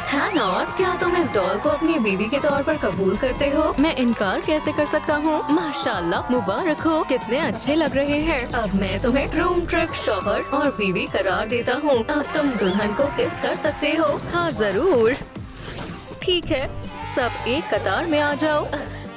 Thanos, क्या तुम इस डॉल को अपनी बीवी के तौर पर कबूल करते हो? मैं इनकार कैसे कर सकता हूँ? माशाल्लाह, मुबारक हो, कितने अच्छे लग रहे हैं। अब मैं तुम्हें रूम ट्रक, शौहर और बीवी करार देता हूँ। अब तुम दुल्हन को किस कर सकते हो। हाँ जरूर। ठीक है, सब एक कतार में आ जाओ।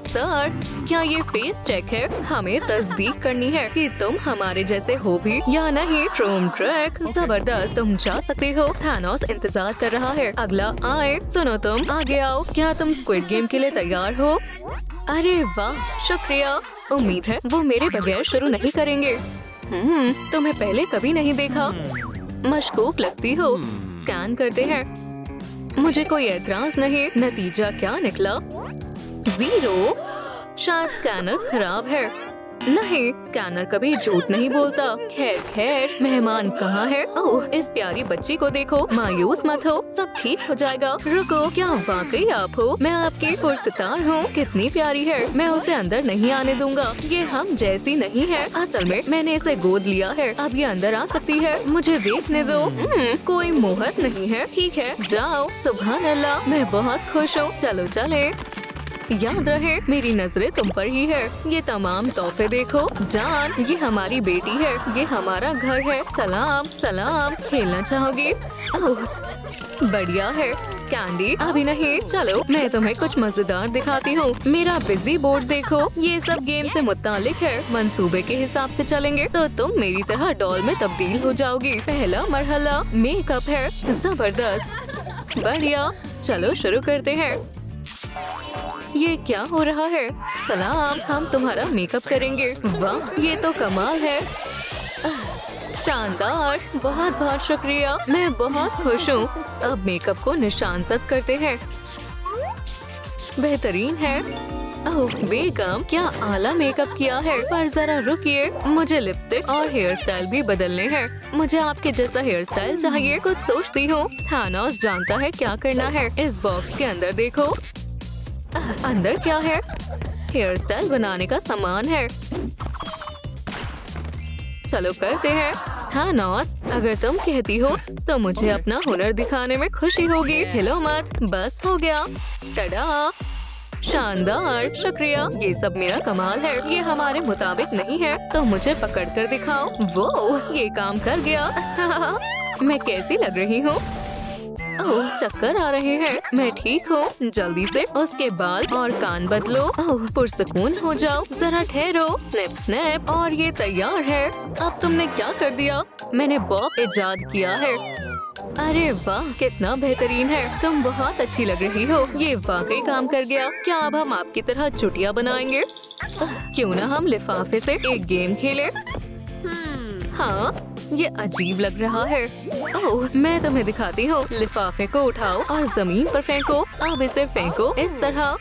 सर, क्या ये फेस चेक है? हमें तस्दीक करनी है कि तुम हमारे जैसे हो भी या नहीं। ट्रूम ट्रैक, जबरदस्त, तुम जा सकते हो। थानोस इंतजार कर रहा है, अगला आए। सुनो, तुम आगे आओ। क्या तुम स्क्विड गेम के लिए तैयार हो? अरे वाह, शुक्रिया। उम्मीद है वो मेरे बगैर शुरू नहीं करेंगे। तुम्हें पहले कभी नहीं देखा। मशकूक लगती हो। स्कैन करते हैं। मुझे कोई एतराज नहीं। नतीजा क्या निकला? 0। शायद स्कैनर खराब है। नहीं, स्कैनर कभी झूठ नहीं बोलता। खैर खैर, मेहमान कहाँ है? ओह, इस प्यारी बच्ची को देखो। मायूस मत हो, सब ठीक हो जाएगा। रुको, क्या वाकई आप हो? मैं आपकी पुरस्कार हूँ। कितनी प्यारी है। मैं उसे अंदर नहीं आने दूंगा। ये हम जैसी नहीं है। असल में मैंने इसे गोद लिया है। अब ये अंदर आ सकती है। मुझे देखने दो। कोई मोहर नहीं है। ठीक है, जाओ। सुभान अल्लाह, मैं बहुत खुश हूँ। चलो चले। याद रहे, मेरी नजरें तुम पर ही है। ये तमाम तोहफे देखो। जान, ये हमारी बेटी है। ये हमारा घर है। सलाम सलाम। खेलना चाहोगी? ओह, बढ़िया है। कैंडी अभी नहीं। चलो, मैं तुम्हें कुछ मजेदार दिखाती हूँ। मेरा बिजी बोर्ड देखो। ये सब गेम से मुतालिक है। मंसूबे के हिसाब से चलेंगे तो तुम मेरी तरह डॉल में तब्दील हो जाओगी। पहला मरहला मेकअप है। जबरदस्त, बढ़िया। चलो शुरू करते हैं। ये क्या हो रहा है? सलाम, हम तुम्हारा मेकअप करेंगे। वाह, ये तो कमाल है। शानदार, बहुत बहुत शुक्रिया। मैं बहुत खुश हूँ। अब मेकअप को निशान जद करते हैं। बेहतरीन है। ओह बेगम, क्या आला मेकअप किया है। पर जरा रुकिए, मुझे लिपस्टिक और हेयर स्टाइल भी बदलने हैं। मुझे आपके जैसा हेयर स्टाइल चाहिए। कुछ सोचती हूँ। थानोस जानता है क्या करना है। इस बॉक्स के अंदर देखो। अंदर क्या है? हेयर स्टाइल बनाने का सामान है। चलो करते हैं। थानोस, अगर तुम कहती हो तो मुझे अपना हुनर दिखाने में खुशी होगी। हिलो मत, बस हो गया। टडा, शानदार, शुक्रिया। ये सब मेरा कमाल है। ये हमारे मुताबिक नहीं है तो मुझे पकड़ कर दिखाओ। वो, ये काम कर गया। मैं कैसी लग रही हूँ? ओह, चक्कर आ रहे हैं। मैं ठीक हूँ। जल्दी से उसके बाल और कान बदलो। ओह, पुरसुकून हो जाओ। जरा ठहरो। स्नैप स्नैप, और ये तैयार है। अब तुमने क्या कर दिया? मैंने बॉब इजाद किया है। अरे वाह, कितना बेहतरीन है। तुम बहुत अच्छी लग रही हो। ये वाकई काम कर गया। क्या अब हम आपकी तरह चुटिया बनाएंगे? क्यों ना हम लिफाफे से एक गेम खेलें? हाँ, ये अजीब लग रहा है। ओह, मैं तुम्हें दिखाती हूँ। लिफाफे को उठाओ और जमीन पर फेंको। अब इसे फेंको इस तरह।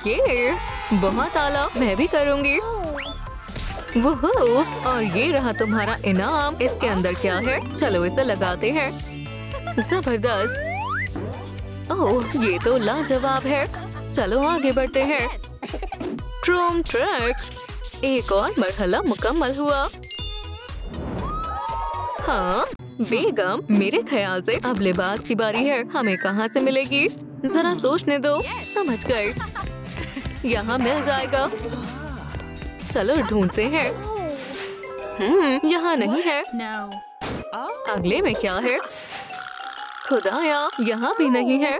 ये बहुत आला, मैं भी करूँगी। वोहो, और ये रहा तुम्हारा इनाम। इसके अंदर क्या है? चलो इसे लगाते हैं। जबरदस्त। ओह, ये तो लाजवाब है। चलो आगे बढ़ते हैं। ट्रूम ट्रैक, एक और मरहला मुकम्मल हुआ। हाँ बेगम, मेरे ख्याल से अब लिबास की बारी है। हमें कहाँ से मिलेगी? जरा सोचने दो। समझ गए, यहाँ मिल जाएगा। चलो ढूंढते हैं। यहाँ नहीं है। अगले में क्या है? खुदाया, यहाँ भी नहीं है।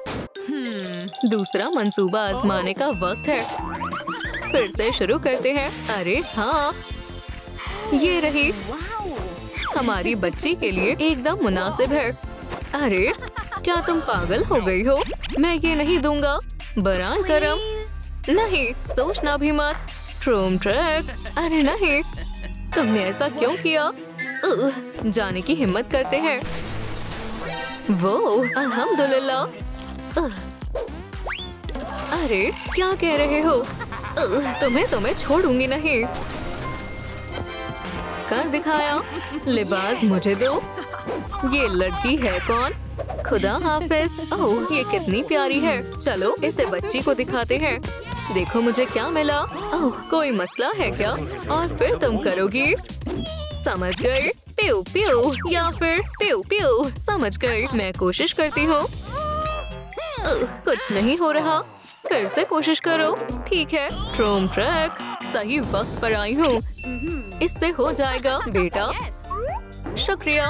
दूसरा मंसूबा आजमाने का वक्त है। फिर से शुरू करते हैं। अरे हाँ, ये रही। हमारी बच्ची के लिए एकदम मुनासिब है। अरे, क्या तुम पागल हो गई हो? मैं ये नहीं दूंगा। बरान करम। नहीं, सोचना भी मत। ट्रूम ट्रैक, अरे नहीं, तुमने ऐसा क्यों किया? जाने की हिम्मत करते हैं। वो, अल्हम्दुलिल्लाह। अरे, क्या कह रहे हो? तुम्हें छोड़ूंगी नहीं। कर दिखाया। लिबास मुझे दो। ये लड़की है कौन? खुदा हाफिज। ओह, ये कितनी प्यारी है। चलो इसे बच्ची को दिखाते हैं। देखो मुझे क्या मिला। ओह, कोई मसला है क्या? और फिर तुम करोगी। समझ गए? प्यू प्यू या फिर प्यू प्यू। समझ गए। मैं कोशिश करती हूँ। कुछ नहीं हो रहा। फिर से कोशिश करो। ठीक है, ट्रूम ट्रैक, सही वक्त पर आई हूँ। इससे हो जाएगा बेटा। शुक्रिया।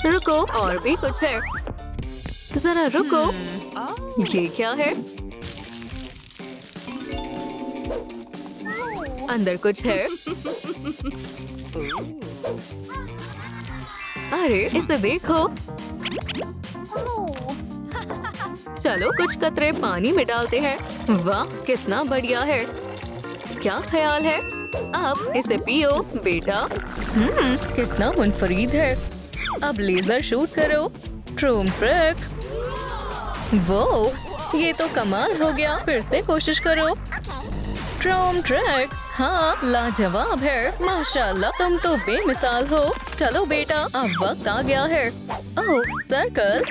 रुको, और भी कुछ है। जरा रुको, ये क्या है? अंदर कुछ है। अरे इसे देखो। चलो कुछ कतरे पानी में डालते हैं। वाह, कितना बढ़िया है। क्या ख्याल है? अब इसे पियो बेटा। कितना मुनफरीद है। अब लेजर शूट करो। ट्रूम ट्रैक। वो, ये तो कमाल हो गया। फिर से कोशिश करो। ट्रूम ट्रैक, हाँ लाजवाब है। माशाल्लाह, तुम तो बेमिसाल हो। चलो बेटा, अब वक्त आ गया है। ओह सर्कल,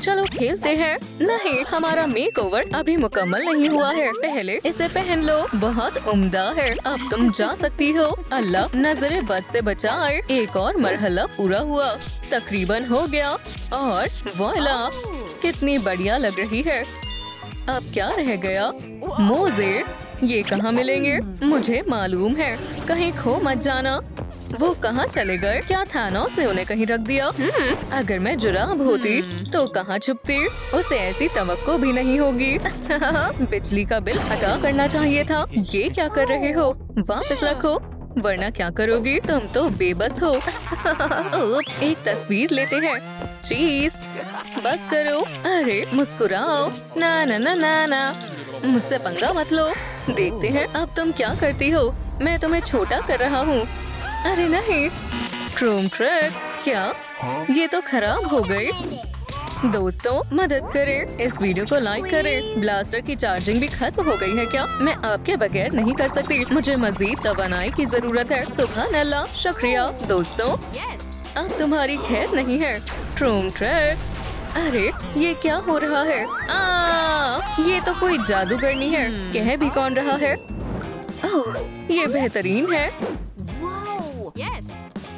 चलो खेलते हैं। नहीं, हमारा मेकओवर अभी मुकम्मल नहीं हुआ है। पहले इसे पहन लो। बहुत उम्दा है। अब तुम जा सकती हो। अल्लाह नजरे बद से बचाए। एक और मरहला पूरा हुआ। तकरीबन हो गया। और वॉइला, कितनी बढ़िया लग रही है। अब क्या रह गया? मोजे, ये कहाँ मिलेंगे? मुझे मालूम है। कहीं खो मत जाना। वो कहाँ चले गए? क्या थानोस ने उन्हें कहीं रख दिया? अगर मैं जुराब होती तो कहाँ छुपती? उसे ऐसी तवक्को भी नहीं होगी। बिजली का बिल अदा करना चाहिए था। ये क्या कर रहे हो? वापस रखो, वरना क्या करोगी? तुम तो बेबस हो। एक तस्वीर लेते हैं। चीज, बस करो। अरे मुस्कुराओ। ना ना ना ना ना, मुझसे पंगा मत लो। देखते हैं अब तुम क्या करती हो। मैं तुम्हें छोटा कर रहा हूँ। अरे नहीं, ट्रूम ट्रैक, क्या ये तो खराब हो गई। दोस्तों मदद करें, इस वीडियो को लाइक करें। ब्लास्टर की चार्जिंग भी खत्म हो गई है क्या? मैं आपके बगैर नहीं कर सकती। मुझे मजीद तवानाई की जरूरत है। सुभान अल्लाह, शुक्रिया दोस्तों। अब तुम्हारी खैर नहीं है। ट्रूम ट्रैक, अरे ये क्या हो रहा है? ये तो कोई जादूगरनी है। कह भी कौन रहा है? ओह, ये बेहतरीन है।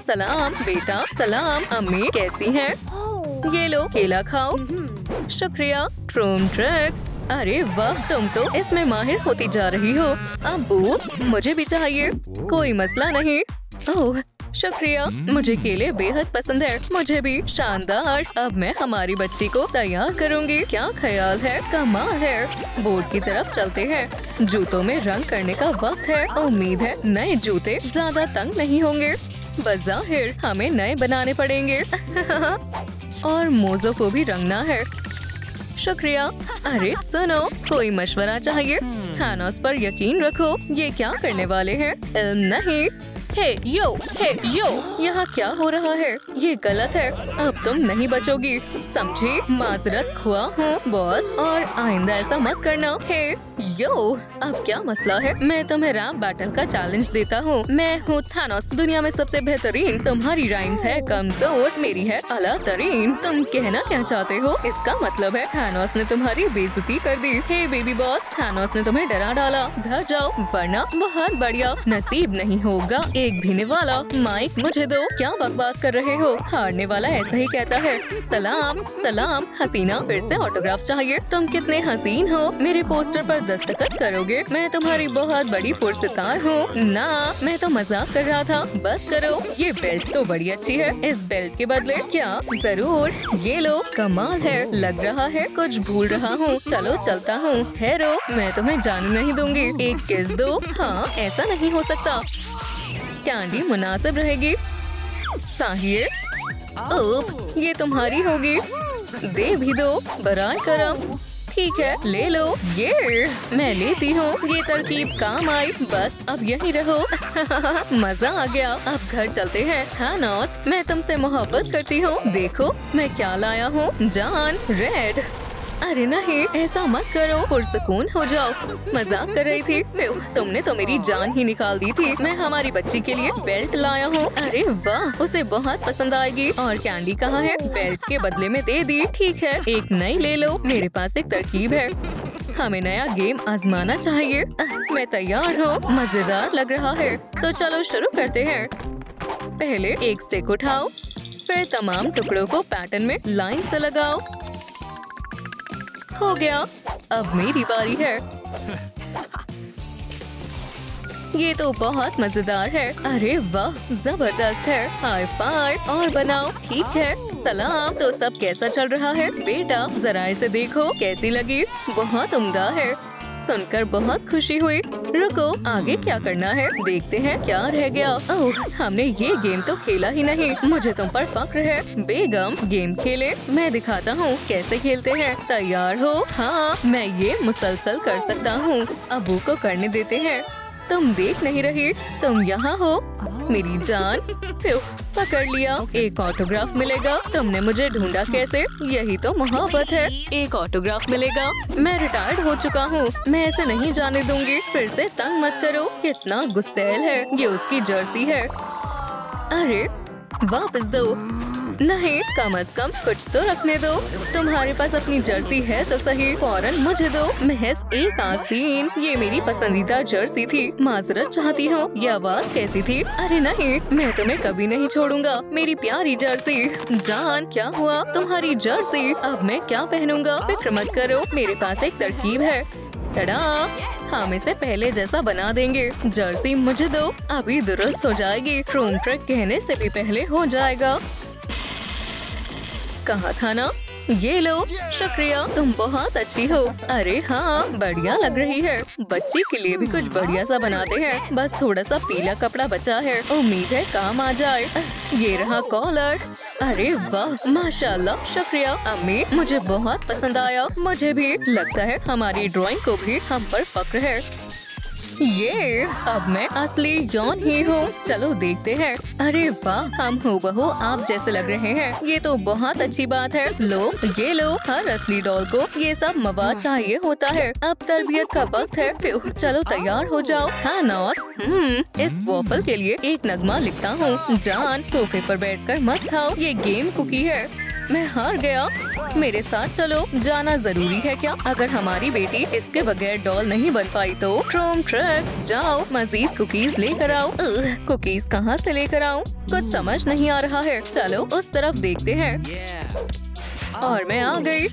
सलाम बेटा। सलाम अम्मी, कैसी हैं? ये लो केला खाओ। शुक्रिया। ट्रूम ट्रैक, अरे वाह, तुम तो इसमें माहिर होती जा रही हो। अब्बू, मुझे भी चाहिए। कोई मसला नहीं। ओह शुक्रिया, मुझे केले बेहद पसंद है। मुझे भी। शानदार। अब मैं हमारी बच्ची को तैयार करूंगी। क्या ख्याल है? कमाल है। बोर्ड की तरफ चलते हैं। जूतों में रंग करने का वक्त है। उम्मीद है नए जूते ज्यादा तंग नहीं होंगे। बज़ाहिर हमें नए बनाने पड़ेंगे। और मोज़ों को भी रंगना है। शुक्रिया। अरे सुनो, कोई मशवरा चाहिए? थानोस पर यकीन रखो। ये क्या करने वाले हैं? नहीं। हे यो, यहाँ क्या हो रहा है? ये गलत है। अब तुम नहीं बचोगी, समझी? माजरत खुआ हूँ बॉस, और आइंदा ऐसा मत करना। हे यो, अब क्या मसला है? मैं तुम्हें रैप बैटल का चैलेंज देता हूँ। मैं हूँ थानोस, दुनिया में सबसे बेहतरीन। तुम्हारी राइम्स है कमजोर, मेरी है आला तरीन। तुम कहना क्या चाहते हो? इसका मतलब है थानोस ने तुम्हारी बेइज्जती कर दी। हे बेबी बॉस, थानोस ने तुम्हें डरा डाला। घर जाओ, वरना बहुत बढ़िया नसीब नहीं होगा एक भी वाला। माइक मुझे दो। क्या बकवास कर रहे हो? हारने वाला ऐसा ही कहता है। सलाम सलाम हसीना, फिर से ऑटोग्राफ चाहिए। तुम कितने हसीन हो। मेरे पोस्टर पर दस्तखत करोगे? मैं तुम्हारी बहुत बड़ी पुरस्कार हूँ। ना, मैं तो मजाक कर रहा था। बस करो। ये बेल्ट तो बड़ी अच्छी है। इस बेल्ट के बदले क्या? जरूर, ये लो। कमाल है। लग रहा है कुछ भूल रहा हूँ। चलो चलता हूँ। ठहरो, मैं तुम्हें जाने नहीं दूंगी। एक किस दो। हाँ, ऐसा नहीं हो सकता। कैंडी मुनासिब रहेगी। चाहिए? ओप, ये तुम्हारी होगी। दे भी दो, बराए करम। ठीक है, ले लो। ये मैं लेती हूँ। ये तरकीब काम आई। बस अब यहीं रहो। मजा आ गया। अब घर चलते हैं। थानोस, मैं तुमसे मोहब्बत करती हूँ। देखो मैं क्या लाया हूँ। जान रेड। अरे नहीं, ऐसा मत करो। पुरसुकून हो जाओ। मजाक कर रही थी। तुमने तो मेरी जान ही निकाल दी थी। मैं हमारी बच्ची के लिए बेल्ट लाया हूँ। अरे वाह, उसे बहुत पसंद आएगी। और कैंडी कहाँ है? बेल्ट के बदले में दे दी। ठीक है, एक नई ले लो। मेरे पास एक तरकीब है। हमें नया गेम आजमाना चाहिए। मैं तैयार हूँ। मजेदार लग रहा है। तो चलो शुरू करते हैं। पहले एक स्टिक उठाओ, फिर तमाम टुकड़ों को पैटर्न में लाइन से लगाओ। हो गया। अब मेरी बारी है। ये तो बहुत मजेदार है। अरे वाह, जबरदस्त है। हाई फाइव और बनाओ। ठीक है, सलाम। तो सब कैसा चल रहा है बेटा? जरा इसे देखो, कैसी लगी? बहुत उम्दा है। सुनकर बहुत खुशी हुई। रुको, आगे क्या करना है देखते हैं क्या रह गया। ओह, हमने ये गेम तो खेला ही नहीं। मुझे तुम पर फक्र है। बेगम, गेम खेले? मैं दिखाता हूँ कैसे खेलते हैं। तैयार हो? हाँ, मैं ये मुसलसल कर सकता हूँ। अबू को करने देते हैं। तुम देख नहीं रही? तुम यहाँ हो मेरी जान। पकड़ लिया। एक ऑटोग्राफ मिलेगा। तुमने मुझे ढूंढा कैसे? यही तो मोहब्बत है। एक ऑटोग्राफ मिलेगा। मैं रिटायर्ड हो चुका हूँ। मैं ऐसे नहीं जाने दूंगी। फिर से तंग मत करो। कितना गुस्सैल है। ये उसकी जर्सी है। अरे वापस दो। नहीं, कम से कम कुछ तो रखने दो। तुम्हारे पास अपनी जर्सी है तो सही, फौरन मुझे दो। महज एक आस्तीन। ये मेरी पसंदीदा जर्सी थी। माजरत चाहती हूँ। ये आवाज कैसी थी? अरे नहीं, मैं तुम्हें कभी नहीं छोड़ूंगा। मेरी प्यारी जर्सी। जान, क्या हुआ? तुम्हारी जर्सी। अब मैं क्या पहनूंगा? फिक्र मत करो, मेरे पास एक तरकीब है। टडा, हम इसे पहले जैसा बना देंगे। जर्सी मुझे दो, अभी दुरुस्त हो जाएगी। ट्रूम ट्रक कहने से भी पहले हो जाएगा। कहा था ना? ये लो। शुक्रिया, तुम बहुत अच्छी हो। अरे हाँ, बढ़िया लग रही है। बच्ची के लिए भी कुछ बढ़िया सा बनाते हैं। बस थोड़ा सा पीला कपड़ा बचा है। उम्मीद है काम आ जाए। ये रहा कॉलर। अरे वाह, माशाल्लाह। शुक्रिया अम्मी, मुझे बहुत पसंद आया। मुझे भी लगता है हमारी ड्राइंग को भी हम पर फक्र है। ये अब मैं असली यौन ही हूँ। चलो देखते हैं। अरे वाह, हम हूबहू आप जैसे लग रहे हैं। ये तो बहुत अच्छी बात है। लो, ये लो। हर असली डॉल को ये सब मवाद चाहिए होता है। अब तरबियत का वक्त है। चलो तैयार हो जाओ। हाँ नौस, इस वॉफल के लिए एक नगमा लिखता हूँ। जान, सोफे पर बैठकर मत खाओ। ये गेम कुकी है। मैं हार गया। मेरे साथ चलो। जाना जरूरी है क्या? अगर हमारी बेटी इसके बगैर डॉल नहीं बन पाई तो? ट्रूम ट्रक, जाओ मजीद कुकीज लेकर आओ। कुकीज कहाँ से लेकर आऊँ? कुछ समझ नहीं आ रहा है। चलो उस तरफ देखते हैं। और मैं आ गई।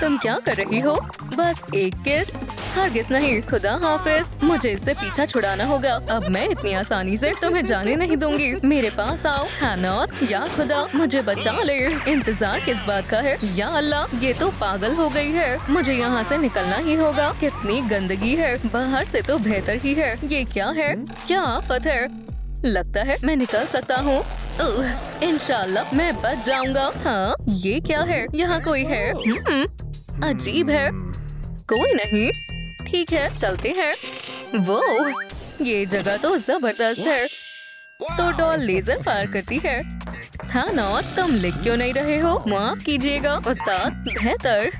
तुम क्या कर रही हो? बस एक किस? हरगिज़ नहीं। खुदा हाफिज। मुझे इससे पीछा छुड़ाना होगा। अब मैं इतनी आसानी से तुम्हें जाने नहीं दूंगी। मेरे पास आओ। हानौस, या खुदा मुझे बचा ले। इंतजार किस बात का है? या अल्लाह, ये तो पागल हो गई है। मुझे यहाँ से निकलना ही होगा। कितनी गंदगी है। बाहर से तो बेहतर ही है। ये क्या है? क्या आफत है? लगता है मैं निकल सकता हूँ। इंशाल्लाह मैं बच जाऊंगा। हाँ, ये क्या है? यहाँ कोई है? अजीब है। कोई नहीं। ठीक है, चलते हैं। वो, ये जगह तो जबरदस्त है। तो डॉल लेजर फायर करती है। थानोस, तुम लिख क्यों नहीं रहे हो? माफ कीजिएगा उस्ताद। बेहतर।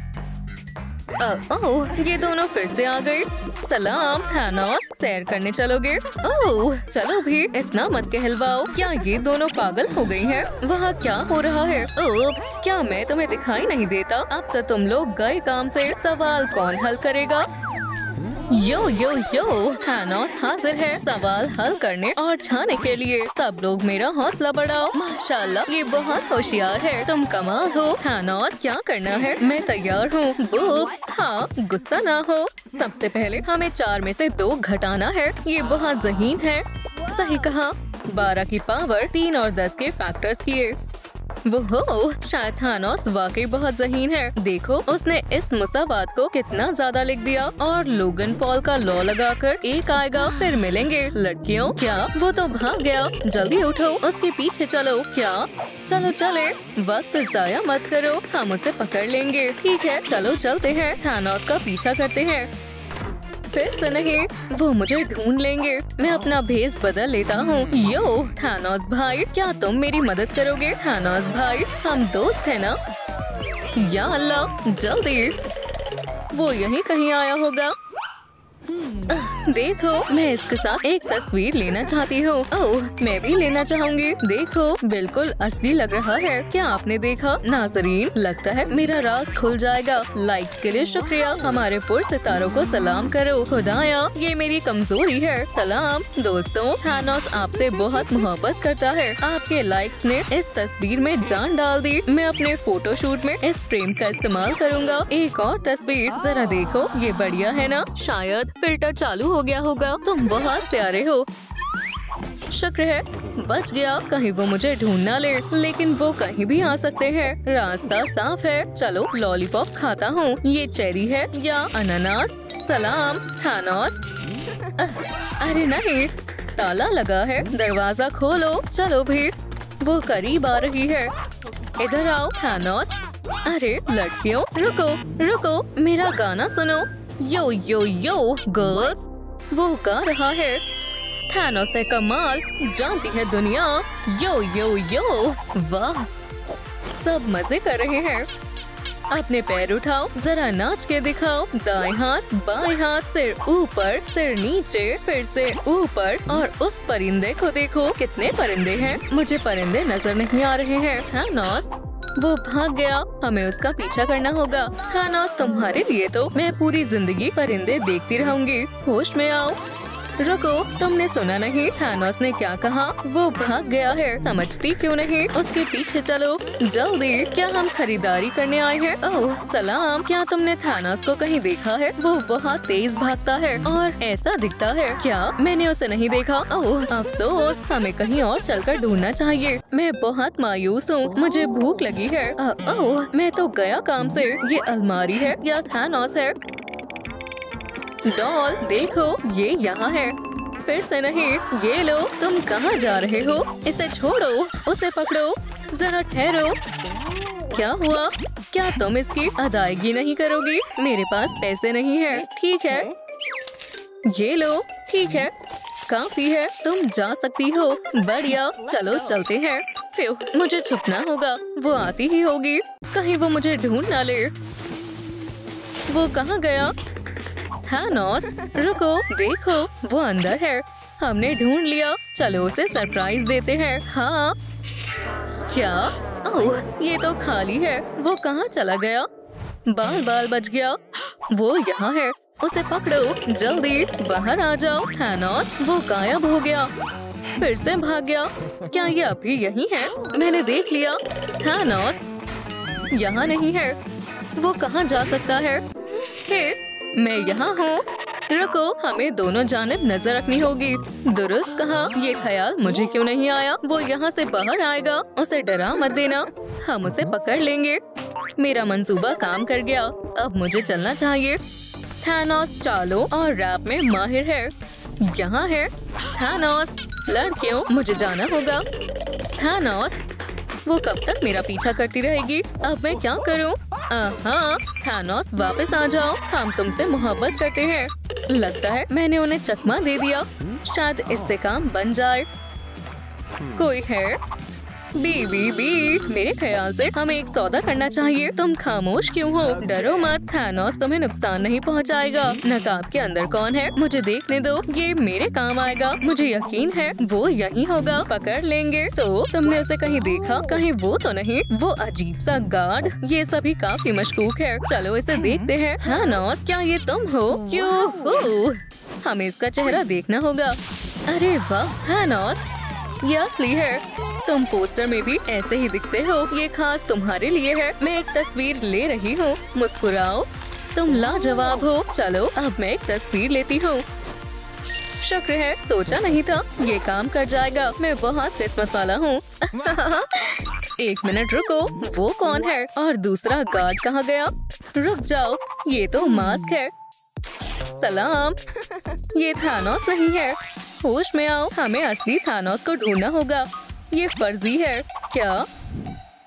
ओह, ये दोनों फिर से आ गए। सलाम थानोस, सैर करने चलोगे? ओह, चलो भी। इतना मत कहलवाओ। क्या ये दोनों पागल हो गई हैं? वहाँ क्या हो रहा है? ओह, क्या मैं तुम्हें दिखाई नहीं देता? अब तो तुम लोग गए काम से। सवाल कौन हल करेगा? यो यो यो, थानोस हाजिर है सवाल हल करने और छाने के लिए। सब लोग मेरा हौसला बढ़ाओ। माशाल्लाह, ये बहुत होशियार है। तुम कमाल हो। थानोस, क्या करना है? मैं तैयार हूँ। बूप, हाँ, गुस्सा ना हो। सबसे पहले हमें 4 में से 2 घटाना है। ये बहुत ज़हीन है। सही कहा। 12 की पावर 3 और 10 के फैक्टर्स किए। वो शायद थानोस वाकई बहुत ज़हीन है। देखो, उसने इस मुसावात को कितना ज्यादा लिख दिया। और लोगन पॉल का लॉ लगाकर 1 आएगा। फिर मिलेंगे। लड़कियों, क्या वो तो भाग गया? जल्दी उठो, उसके पीछे चलो। क्या? चलो चले। वक्त जाया मत करो, हम उसे पकड़ लेंगे। ठीक है, चलो चलते हैं। थानोस का पीछा करते हैं। फिर से नहीं, वो मुझे ढूंढ लेंगे। मैं अपना भेस बदल लेता हूँ। यो थानोस भाई, क्या तुम मेरी मदद करोगे? थानोस भाई, हम दोस्त हैं ना? या अल्लाह, जल्दी। वो यहीं कहीं आया होगा। देखो, मैं इसके साथ एक तस्वीर लेना चाहती हूँ। ओह, मैं भी लेना चाहूँगी। देखो, बिल्कुल असली लग रहा है। क्या आपने देखा? नाज़रीन, लगता है मेरा राज खुल जाएगा। लाइक्स के लिए शुक्रिया। हमारे पुरसितारों को सलाम करो। खुदाया, ये मेरी कमजोरी है। सलाम दोस्तों, थानोस आपसे बहुत मोहब्बत करता है। आपके लाइक्स ने इस तस्वीर में जान डाल दी। मैं अपने फोटोशूट में इस फ्रेम का इस्तेमाल करूँगा। एक और तस्वीर, जरा देखो, ये बढ़िया है ना? शायद फिल्टर चालू हो गया होगा। तुम बहुत प्यारे हो। शुक्र है, बच गया। कहीं वो मुझे ढूंढ ना ले। लेकिन वो कहीं भी आ सकते हैं। रास्ता साफ है। चलो लॉलीपॉप खाता हूँ। ये चेरी है या अनानास? सलाम थानोस। अरे नहीं, ताला लगा है। दरवाजा खोलो। चलो भी, वो करीब आ रही है। इधर आओ थानोस। अरे लड़कियों, रुको रुको, मेरा गाना सुनो। यो यो यो गर्ल्स, वो गा रहा है। थानोस है कमाल, जानती है दुनिया। यो यो यो, वाह, सब मजे कर रहे हैं। अपने पैर उठाओ, जरा नाच के दिखाओ। दाएं हाथ, बाएं हाथ, सिर ऊपर, सिर नीचे, फिर से ऊपर। और उस परिंदे को देखो। कितने परिंदे हैं? मुझे परिंदे नजर नहीं आ रहे हैं। थानोस, वो भाग गया। हमें उसका पीछा करना होगा। थानोस, तुम्हारे लिए तो मैं पूरी जिंदगी परिंदे देखती रहूंगी। होश में आओ। रुको, तुमने सुना नहीं थानोस ने क्या कहा? वो भाग गया है। समझती क्यों नहीं? उसके पीछे चलो जल्दी। क्या हम खरीदारी करने आए हैं? ओह सलाम, क्या तुमने थानोस को कहीं देखा है? वो बहुत तेज भागता है और ऐसा दिखता है। क्या मैंने उसे नहीं देखा? ओह अफसोस, हमें कहीं और चलकर ढूंढना चाहिए। मैं बहुत मायूस हूँ। मुझे भूख लगी है। ओह, मैं तो गया काम से। ये अलमारी है या थानोस है? डॉल, देखो, ये यहाँ है। फिर से नहीं। ये लो, तुम कहाँ जा रहे हो? इसे छोड़ो, उसे पकड़ो। जरा ठहरो। क्या हुआ? क्या तुम इसकी अदायगी नहीं करोगी? मेरे पास पैसे नहीं है। ठीक है, ये लो। ठीक है, काफी है। तुम जा सकती हो। बढ़िया, चलो चलते हैं। फिर मुझे छुपना होगा। वो आती ही होगी। कहीं वो मुझे ढूंढ ना ले। वो कहाँ गया? थानोस, रुको, देखो, वो अंदर है। हमने ढूंढ लिया। चलो उसे सरप्राइज देते हैं। हाँ, क्या? ओह, ये तो खाली है। वो कहाँ चला गया? बाल बाल बच गया। वो यहाँ है। उसे पकड़ो, जल्दी बाहर आ जाओ। थानोस, वो गायब हो गया। फिर से भाग गया। क्या ये अभी यहीं है? मैंने देख लिया। थानोस यहाँ नहीं है। वो कहाँ जा सकता है? हे, मैं यहाँ हूँ। रुको, हमें दोनों जानिब नजर रखनी होगी। दुरुस्त कहा। ये ख्याल मुझे क्यों नहीं आया? वो यहाँ से बाहर आएगा। उसे डरा मत देना। हम उसे पकड़ लेंगे। मेरा मंसूबा काम कर गया। अब मुझे चलना चाहिए। थानोस चालों और रैप में माहिर है। यहाँ है। थानोस, लड़कियों, मुझे जाना होगा। थानोस, वो कब तक मेरा पीछा करती रहेगी? अब मैं क्या करूं? हाँ, थानोस वापस आ जाओ। हम तुमसे मोहब्बत करते हैं। लगता है मैंने उन्हें चकमा दे दिया। शायद इससे काम बन जाए। कोई है? बी, मेरे ख्याल से हमें एक सौदा करना चाहिए। तुम खामोश क्यों हो? डरो मत, थानोस तुम्हें नुकसान नहीं पहुंचाएगा। नकाब के अंदर कौन है? मुझे देखने दो। ये मेरे काम आएगा। मुझे यकीन है वो यहीं होगा। पकड़ लेंगे। तो तुमने उसे कहीं देखा? कहीं वो तो नहीं? वो अजीब सा गार्ड। ये सभी काफी मशकूक है। चलो इसे देखते हैं। थानोस, क्या ये तुम हो? क्यों? हमें इसका चेहरा देखना होगा। अरे वाह थानोस, ये असली है। तुम पोस्टर में भी ऐसे ही दिखते हो। ये खास तुम्हारे लिए है। मैं एक तस्वीर ले रही हूँ। मुस्कुराओ, तुम लाजवाब हो। चलो अब मैं एक तस्वीर लेती हूँ। शुक्र है, सोचा नहीं था ये काम कर जाएगा। मैं बहुत किस्मत वाला हूँ। एक मिनट रुको, वो कौन है? और दूसरा गार्ड कहाँ गया? रुक जाओ, ये तो मास्क है। सलाम, ये थानोस नहीं है। होश में आओ, हमें असली थानोस को ढूंढना होगा। ये फर्जी है क्या?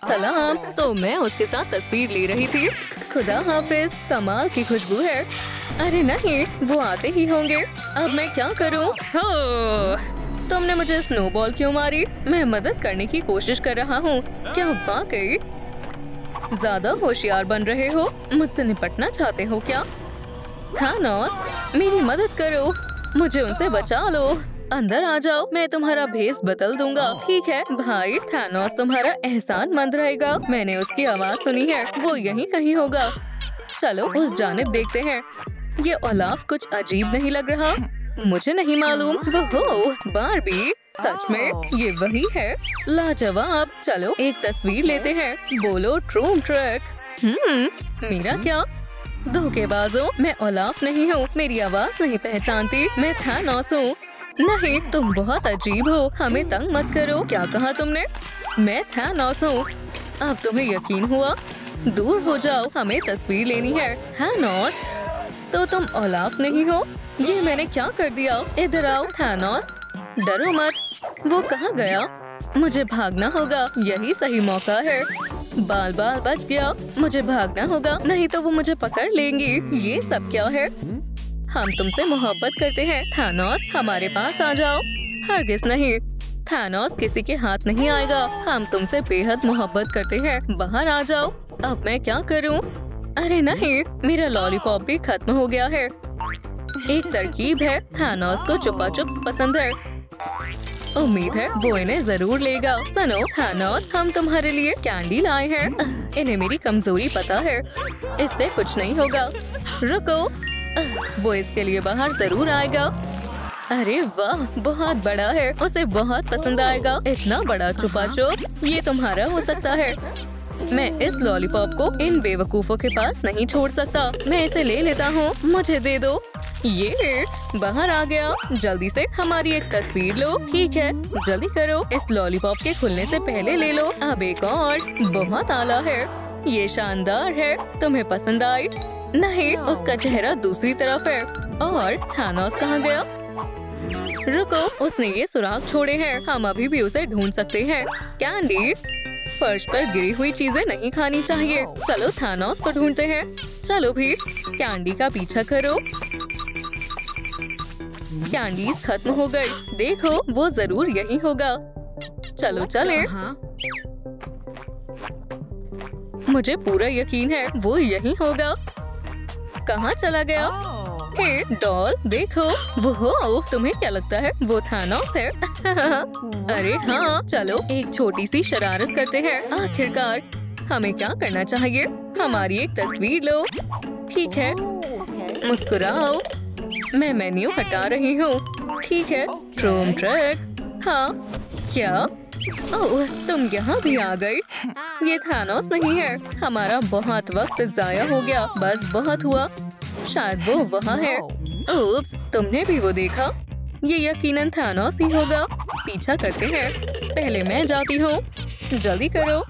सलाम, तो मैं उसके साथ तस्वीर ले रही थी। खुदा हाफिज, कमाल की खुशबू है। अरे नहीं, वो आते ही होंगे। अब मैं क्या करूं? हो, तुमने मुझे स्नोबॉल क्यों मारी? मैं मदद करने की कोशिश कर रहा हूँ। क्या वाकई ज्यादा होशियार बन रहे हो? मुझसे निपटना चाहते हो क्या? थानोस, मेरी मदद करो। मुझे उनसे बचा लो। अंदर आ जाओ, मैं तुम्हारा भेस बदल दूंगा। ठीक है भाई, थानोस तुम्हारा एहसानमंद रहेगा। मैंने उसकी आवाज सुनी है, वो यहीं कहीं होगा। चलो उस जानिब देखते हैं। ये ओलाफ कुछ अजीब नहीं लग रहा। मुझे नहीं मालूम। वो हो बारबी, सच में ये वही है। लाजवाब। चलो एक तस्वीर लेते हैं। बोलो ट्रूम ट्रक। मेरा क्या? धोखेबाजों, मैं ओलाफ नहीं हूँ। मेरी आवाज नहीं पहचानती। मैं थानोस हूँ। नहीं, तुम बहुत अजीब हो। हमें तंग मत करो। क्या कहा तुमने? मैं थानोस हूँ। अब तुम्हें यकीन हुआ? दूर हो जाओ, हमें तस्वीर लेनी है। थानोस, तो तुम ओलाफ नहीं हो? ये मैंने क्या कर दिया? इधर आओ थानोस, डरो मत। वो कहाँ गया? मुझे भागना होगा, यही सही मौका है। बाल बाल बच गया। मुझे भागना होगा, नहीं तो वो मुझे पकड़ लेंगी। ये सब क्या है? हम तुमसे मोहब्बत करते हैं थानोस, हमारे पास आ जाओ। हरगिज़ नहीं, थानोस किसी के हाथ नहीं आएगा। हम तुमसे बेहद मोहब्बत करते हैं, बाहर आ जाओ। अब मैं क्या करूं? अरे नहीं, मेरा लॉलीपॉप भी खत्म हो गया है। एक तरकीब है, थानोस को चुपा चुप पसंद है। उम्मीद है वो इन्हें जरूर लेगा। सुनो थानोस, हम तुम्हारे लिए कैंडी लाए हैं। इन्हें मेरी कमजोरी पता है, इससे कुछ नहीं होगा। रुको, वो इसके लिए बाहर जरूर आएगा। अरे वाह, बहुत बड़ा है, उसे बहुत पसंद आएगा। इतना बड़ा चुपा चुप, ये तुम्हारा हो सकता है। मैं इस लॉलीपॉप को इन बेवकूफों के पास नहीं छोड़ सकता। मैं इसे ले लेता हूँ, मुझे दे दो। ये बाहर आ गया। जल्दी से हमारी एक तस्वीर लो। ठीक है, जल्दी करो, इस लॉलीपॉप के खुलने से पहले ले लो। अब एक और, बहुत आला है, ये शानदार है। तुम्हें पसंद आई? नहीं, उसका चेहरा दूसरी तरफ है। और थानोस कहाँ गया? रुको, उसने ये सुराख छोड़े हैं, हम अभी भी उसे ढूंढ सकते हैं। कैंडी, फर्श पर गिरी हुई चीजें नहीं खानी चाहिए। चलो थानोस को ढूंढते हैं। चलो भी, कैंडी का पीछा करो। कैंडीज खत्म हो गई। देखो, वो जरूर यही होगा। चलो चले। मुझे पूरा यकीन है वो यही होगा। कहाँ चला गया? हे डॉल, देखो वो हो। तुम्हें क्या लगता है वो थानोस है? अरे हाँ, चलो एक छोटी सी शरारत करते हैं। आखिरकार हमें क्या करना चाहिए? हमारी एक तस्वीर लो। ठीक है, मुस्कुराओ। मैं मेन्यू हटा रही हूँ। ठीक है, ट्रूम ट्रक। हाँ, क्या? ओह, तुम यहाँ भी आ गई। ये थानोस नहीं है। हमारा बहुत वक्त जाया हो गया। बस बहुत हुआ। शायद वो वहाँ है। ओप्स, तुमने भी वो देखा? ये यकीनन थानोस ही होगा। पीछा करते हैं। पहले मैं जाती हूँ, जल्दी करो।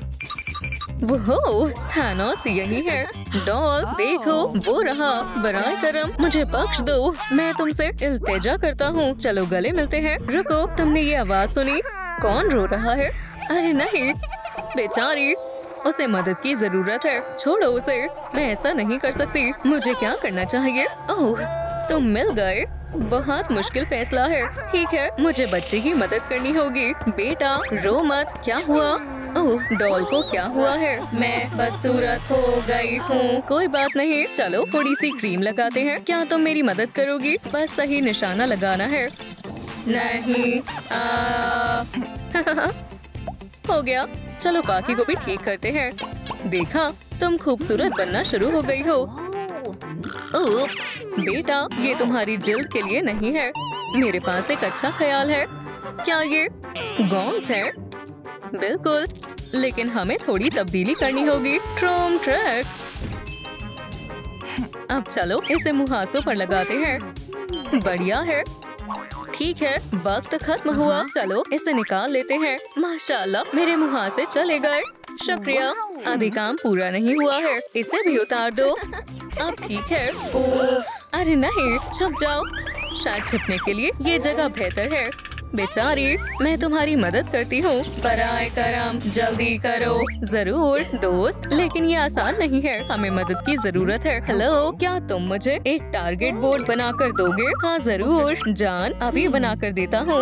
वो थानोस यही है। डॉल, देखो वो रहा। बराए करम, मुझे बख्श दो। मैं तुमसे इल्तिजा करता हूँ। चलो गले मिलते हैं। रुको, तुमने ये आवाज सुनी? कौन रो रहा है? अरे नहीं, बेचारी, उसे मदद की जरूरत है। छोड़ो उसे, मैं ऐसा नहीं कर सकती। मुझे क्या करना चाहिए? ओह, तुम मिल गए। बहुत मुश्किल फैसला है। ठीक है, मुझे बच्चे की मदद करनी होगी। बेटा रो मत। क्या हुआ? ओह, डॉल को क्या हुआ है? मैं बदसूरत हो गई हूँ। कोई बात नहीं, चलो थोड़ी सी क्रीम लगाते हैं। क्या तुम मेरी मदद करोगी? बस सही निशाना लगाना है। नहीं, हो गया। चलो बाकी को भी ठीक करते हैं। देखा, तुम खूबसूरत बनना शुरू हो गई हो। उप्स, बेटा ये तुम्हारी जिल्द के लिए नहीं है। मेरे पास एक अच्छा ख्याल है। क्या ये गॉन्ग्स है? बिल्कुल, लेकिन हमें थोड़ी तब्दीली करनी होगी। ट्रूम ट्रक। अब चलो इसे मुहासों पर लगाते हैं। बढ़िया है। ठीक है, वक्त खत्म हुआ। चलो इसे निकाल लेते हैं। माशाल्लाह, मेरे मुहासे चले गए। शुक्रिया। अभी काम पूरा नहीं हुआ है, इसे भी उतार दो। अब ठीक है। उफ, अरे नहीं, छुप जाओ। शायद छुपने के लिए ये जगह बेहतर है। बेचारी, मैं तुम्हारी मदद करती हूँ। बराए करम, जल्दी करो। जरूर दोस्त, लेकिन ये आसान नहीं है। हमें मदद की जरूरत है। हेलो, क्या तुम मुझे एक टारगेट बोर्ड बनाकर दोगे? हाँ जरूर जान, अभी बनाकर देता हूँ।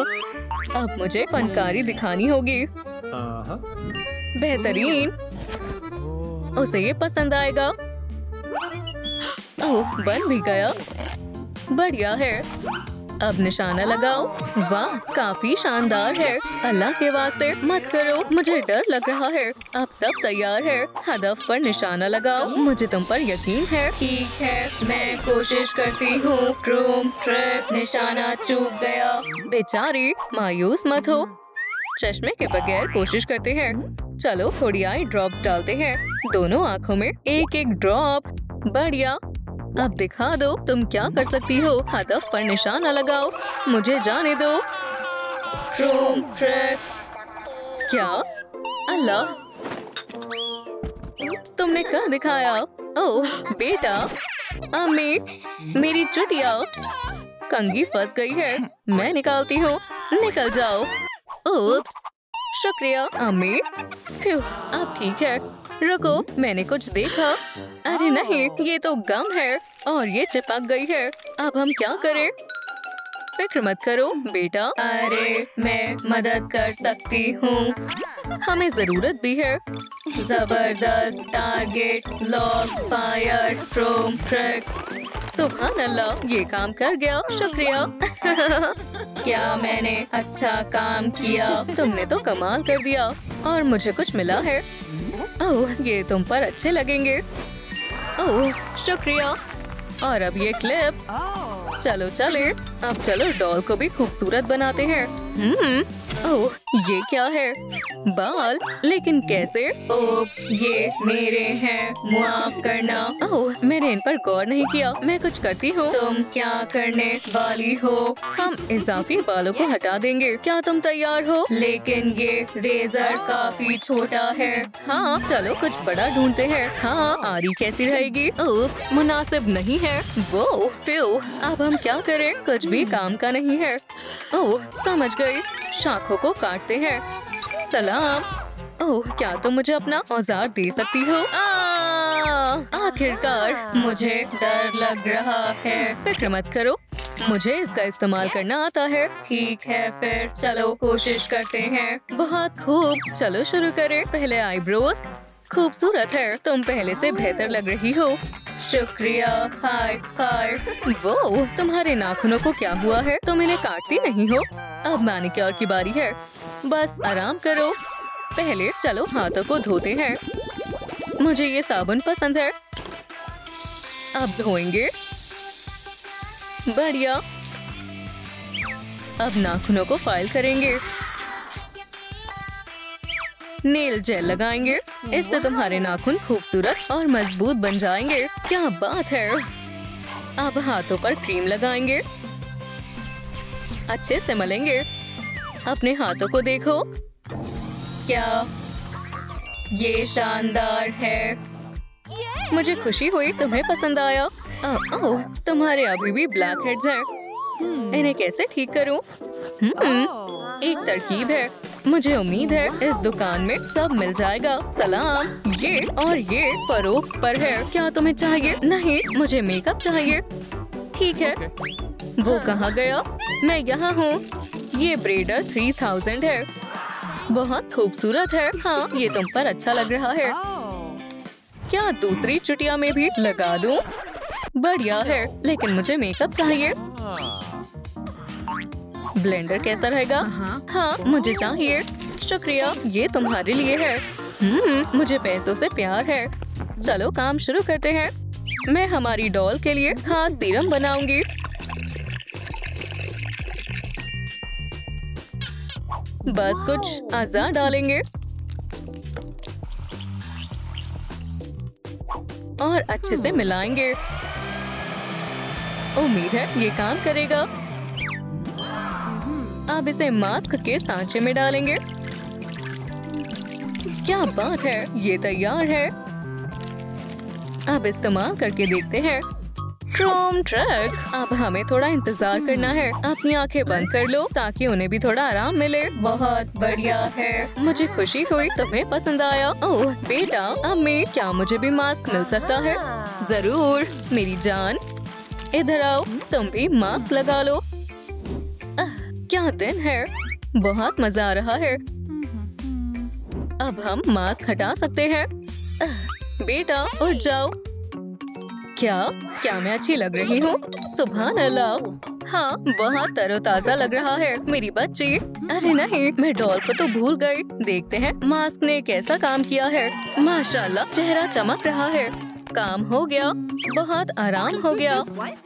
अब मुझे फनकारी दिखानी होगी। बेहतरीन, उसे ये पसंद आएगा। ओह, बन भी गया। बढ़िया है। अब निशाना लगाओ। वाह, काफी शानदार है। अल्लाह के वास्ते मत करो, मुझे डर लग रहा है। अब सब तैयार है, हदफ पर निशाना लगाओ। मुझे तुम पर यकीन है। ठीक है, मैं कोशिश करती हूँ। ट्रूम ट्रैक, निशाना चूक गया। बेचारी, मायूस मत हो। चश्मे के बगैर कोशिश करते हैं। चलो थोड़ी आई ड्रॉप्स डालते हैं। दोनों आँखों में एक एक ड्रॉप। बढ़िया। अब दिखा दो तुम क्या कर सकती हो। हदफ पर निशाना लगाओ। मुझे जाने दो। ट्रूम ट्रैक। क्या? अल्लाह, तुमने क्या दिखाया? ओह बेटा, अम्मी, मेरी चुटिया। कंघी फंस गई है, मैं निकालती हूँ। निकल जाओ। ओप्स, शुक्रिया अम्मी। फ्यू, अब ठीक है। रुको, मैंने कुछ देखा। अरे नहीं, ये तो गम है और ये चिपक गई है। अब हम क्या करें? फिक्र मत करो बेटा। अरे मैं मदद कर सकती हूँ। हमें जरूरत भी है। जबरदस्त। Target lock, fire, ट्रूम track. सुभान अल्लाह, ये काम कर गया। शुक्रिया। क्या मैंने अच्छा काम किया? तुमने तो कमाल कर दिया और मुझे कुछ मिला है। ओह, ये तुम पर अच्छे लगेंगे। ओह शुक्रिया। और अब ये क्लिप। चलो चले, अब चलो डॉल को भी खूबसूरत बनाते हैं। ओह, ये क्या है? बाल? लेकिन कैसे? ओह, ये मेरे हैं, माफ करना। ओह, मैंने इन पर गौर नहीं किया। मैं कुछ करती हूँ। तुम क्या करने वाली हो? हम इजाफी बालों को हटा देंगे। क्या तुम तैयार हो? लेकिन ये रेजर काफी छोटा है। हाँ, चलो कुछ बड़ा ढूंढते हैं। हाँ, आरी कैसी रहेगी? ओह, मुनासिब नहीं है। वो फ्यू, अब हम क्या करें? कुछ भी काम का नहीं है। ओह, समझ गई। शाखों को काटते हैं। सलाम। ओह, क्या तुम मुझे अपना औजार दे सकती हो? आखिरकार, मुझे डर लग रहा है। फिक्र मत करो, मुझे इसका इस्तेमाल करना आता है। ठीक है, फिर चलो कोशिश करते हैं। बहुत खूब, चलो शुरू करें। पहले आईब्रोज। खूबसूरत है, तुम पहले से बेहतर लग रही हो। शुक्रिया। हाय हाय। वो, तुम्हारे नाखूनों को क्या हुआ है? तुम इन्हें काटती नहीं हो। अब मैनिक्योर की बारी है। बस आराम करो। पहले चलो हाथों को धोते हैं। मुझे ये साबुन पसंद है। अब धोएंगे। बढ़िया। अब नाखूनों को फाइल करेंगे। नेल जेल लगाएंगे। इससे तुम्हारे नाखून खूबसूरत और मजबूत बन जाएंगे। क्या बात है। अब हाथों पर क्रीम लगाएंगे। अच्छे से मलेंगे। अपने हाथों को देखो। क्या ये शानदार है। मुझे खुशी हुई तुम्हें पसंद आया। ओह, तुम्हारे अभी भी ब्लैक हेड्स हैं। इन्हें कैसे ठीक करूं? एक तरकीब है। मुझे उम्मीद है इस दुकान में सब मिल जाएगा। सलाम। ये और ये फरोख्त पर है। क्या तुम्हें चाहिए? नहीं, मुझे मेकअप चाहिए। ठीक है। वो कहाँ गया? मैं यहाँ हूँ। ये ब्रेडर 3000 है। बहुत खूबसूरत है। हाँ, ये तुम पर अच्छा लग रहा है। क्या दूसरी चुटिया में भी लगा दूं? बढ़िया है, लेकिन मुझे मेकअप चाहिए। ब्लेंडर कैसा रहेगा? हाँ, मुझे चाहिए। शुक्रिया, ये तुम्हारे लिए है। मुझे पैसों से प्यार है। चलो काम शुरू करते हैं। मैं हमारी डॉल के लिए खास सीरम बनाऊंगी। बस कुछ अज़ा डालेंगे और अच्छे से मिलाएंगे। उम्मीद है ये काम करेगा। अब इसे मास्क के सांचे में डालेंगे। क्या बात है, ये तैयार है। अब इस्तेमाल करके देखते हैं। ट्रूम ट्रैक। अब हमें थोड़ा इंतजार करना है। अपनी आंखें बंद कर लो ताकि उन्हें भी थोड़ा आराम मिले। बहुत बढ़िया है। मुझे खुशी हुई तुम्हें पसंद आया। ओह बेटा, अम्मी, क्या मुझे भी मास्क मिल सकता है? जरूर मेरी जान। इधर आओ, तुम भी मास्क लगा लो। क्या दिन है। बहुत मजा आ रहा है। अब हम मास्क हटा सकते हैं। बेटा उठ जाओ। क्या मैं अच्छी लग रही हूँ? सुभान अल्लाह। हाँ, बहुत तरोताजा लग रहा है मेरी बच्ची। अरे नहीं, मैं डॉल को तो भूल गई। देखते हैं मास्क ने कैसा काम किया है। माशाल्लाह, चेहरा चमक रहा है। काम हो गया, बहुत आराम हो गया।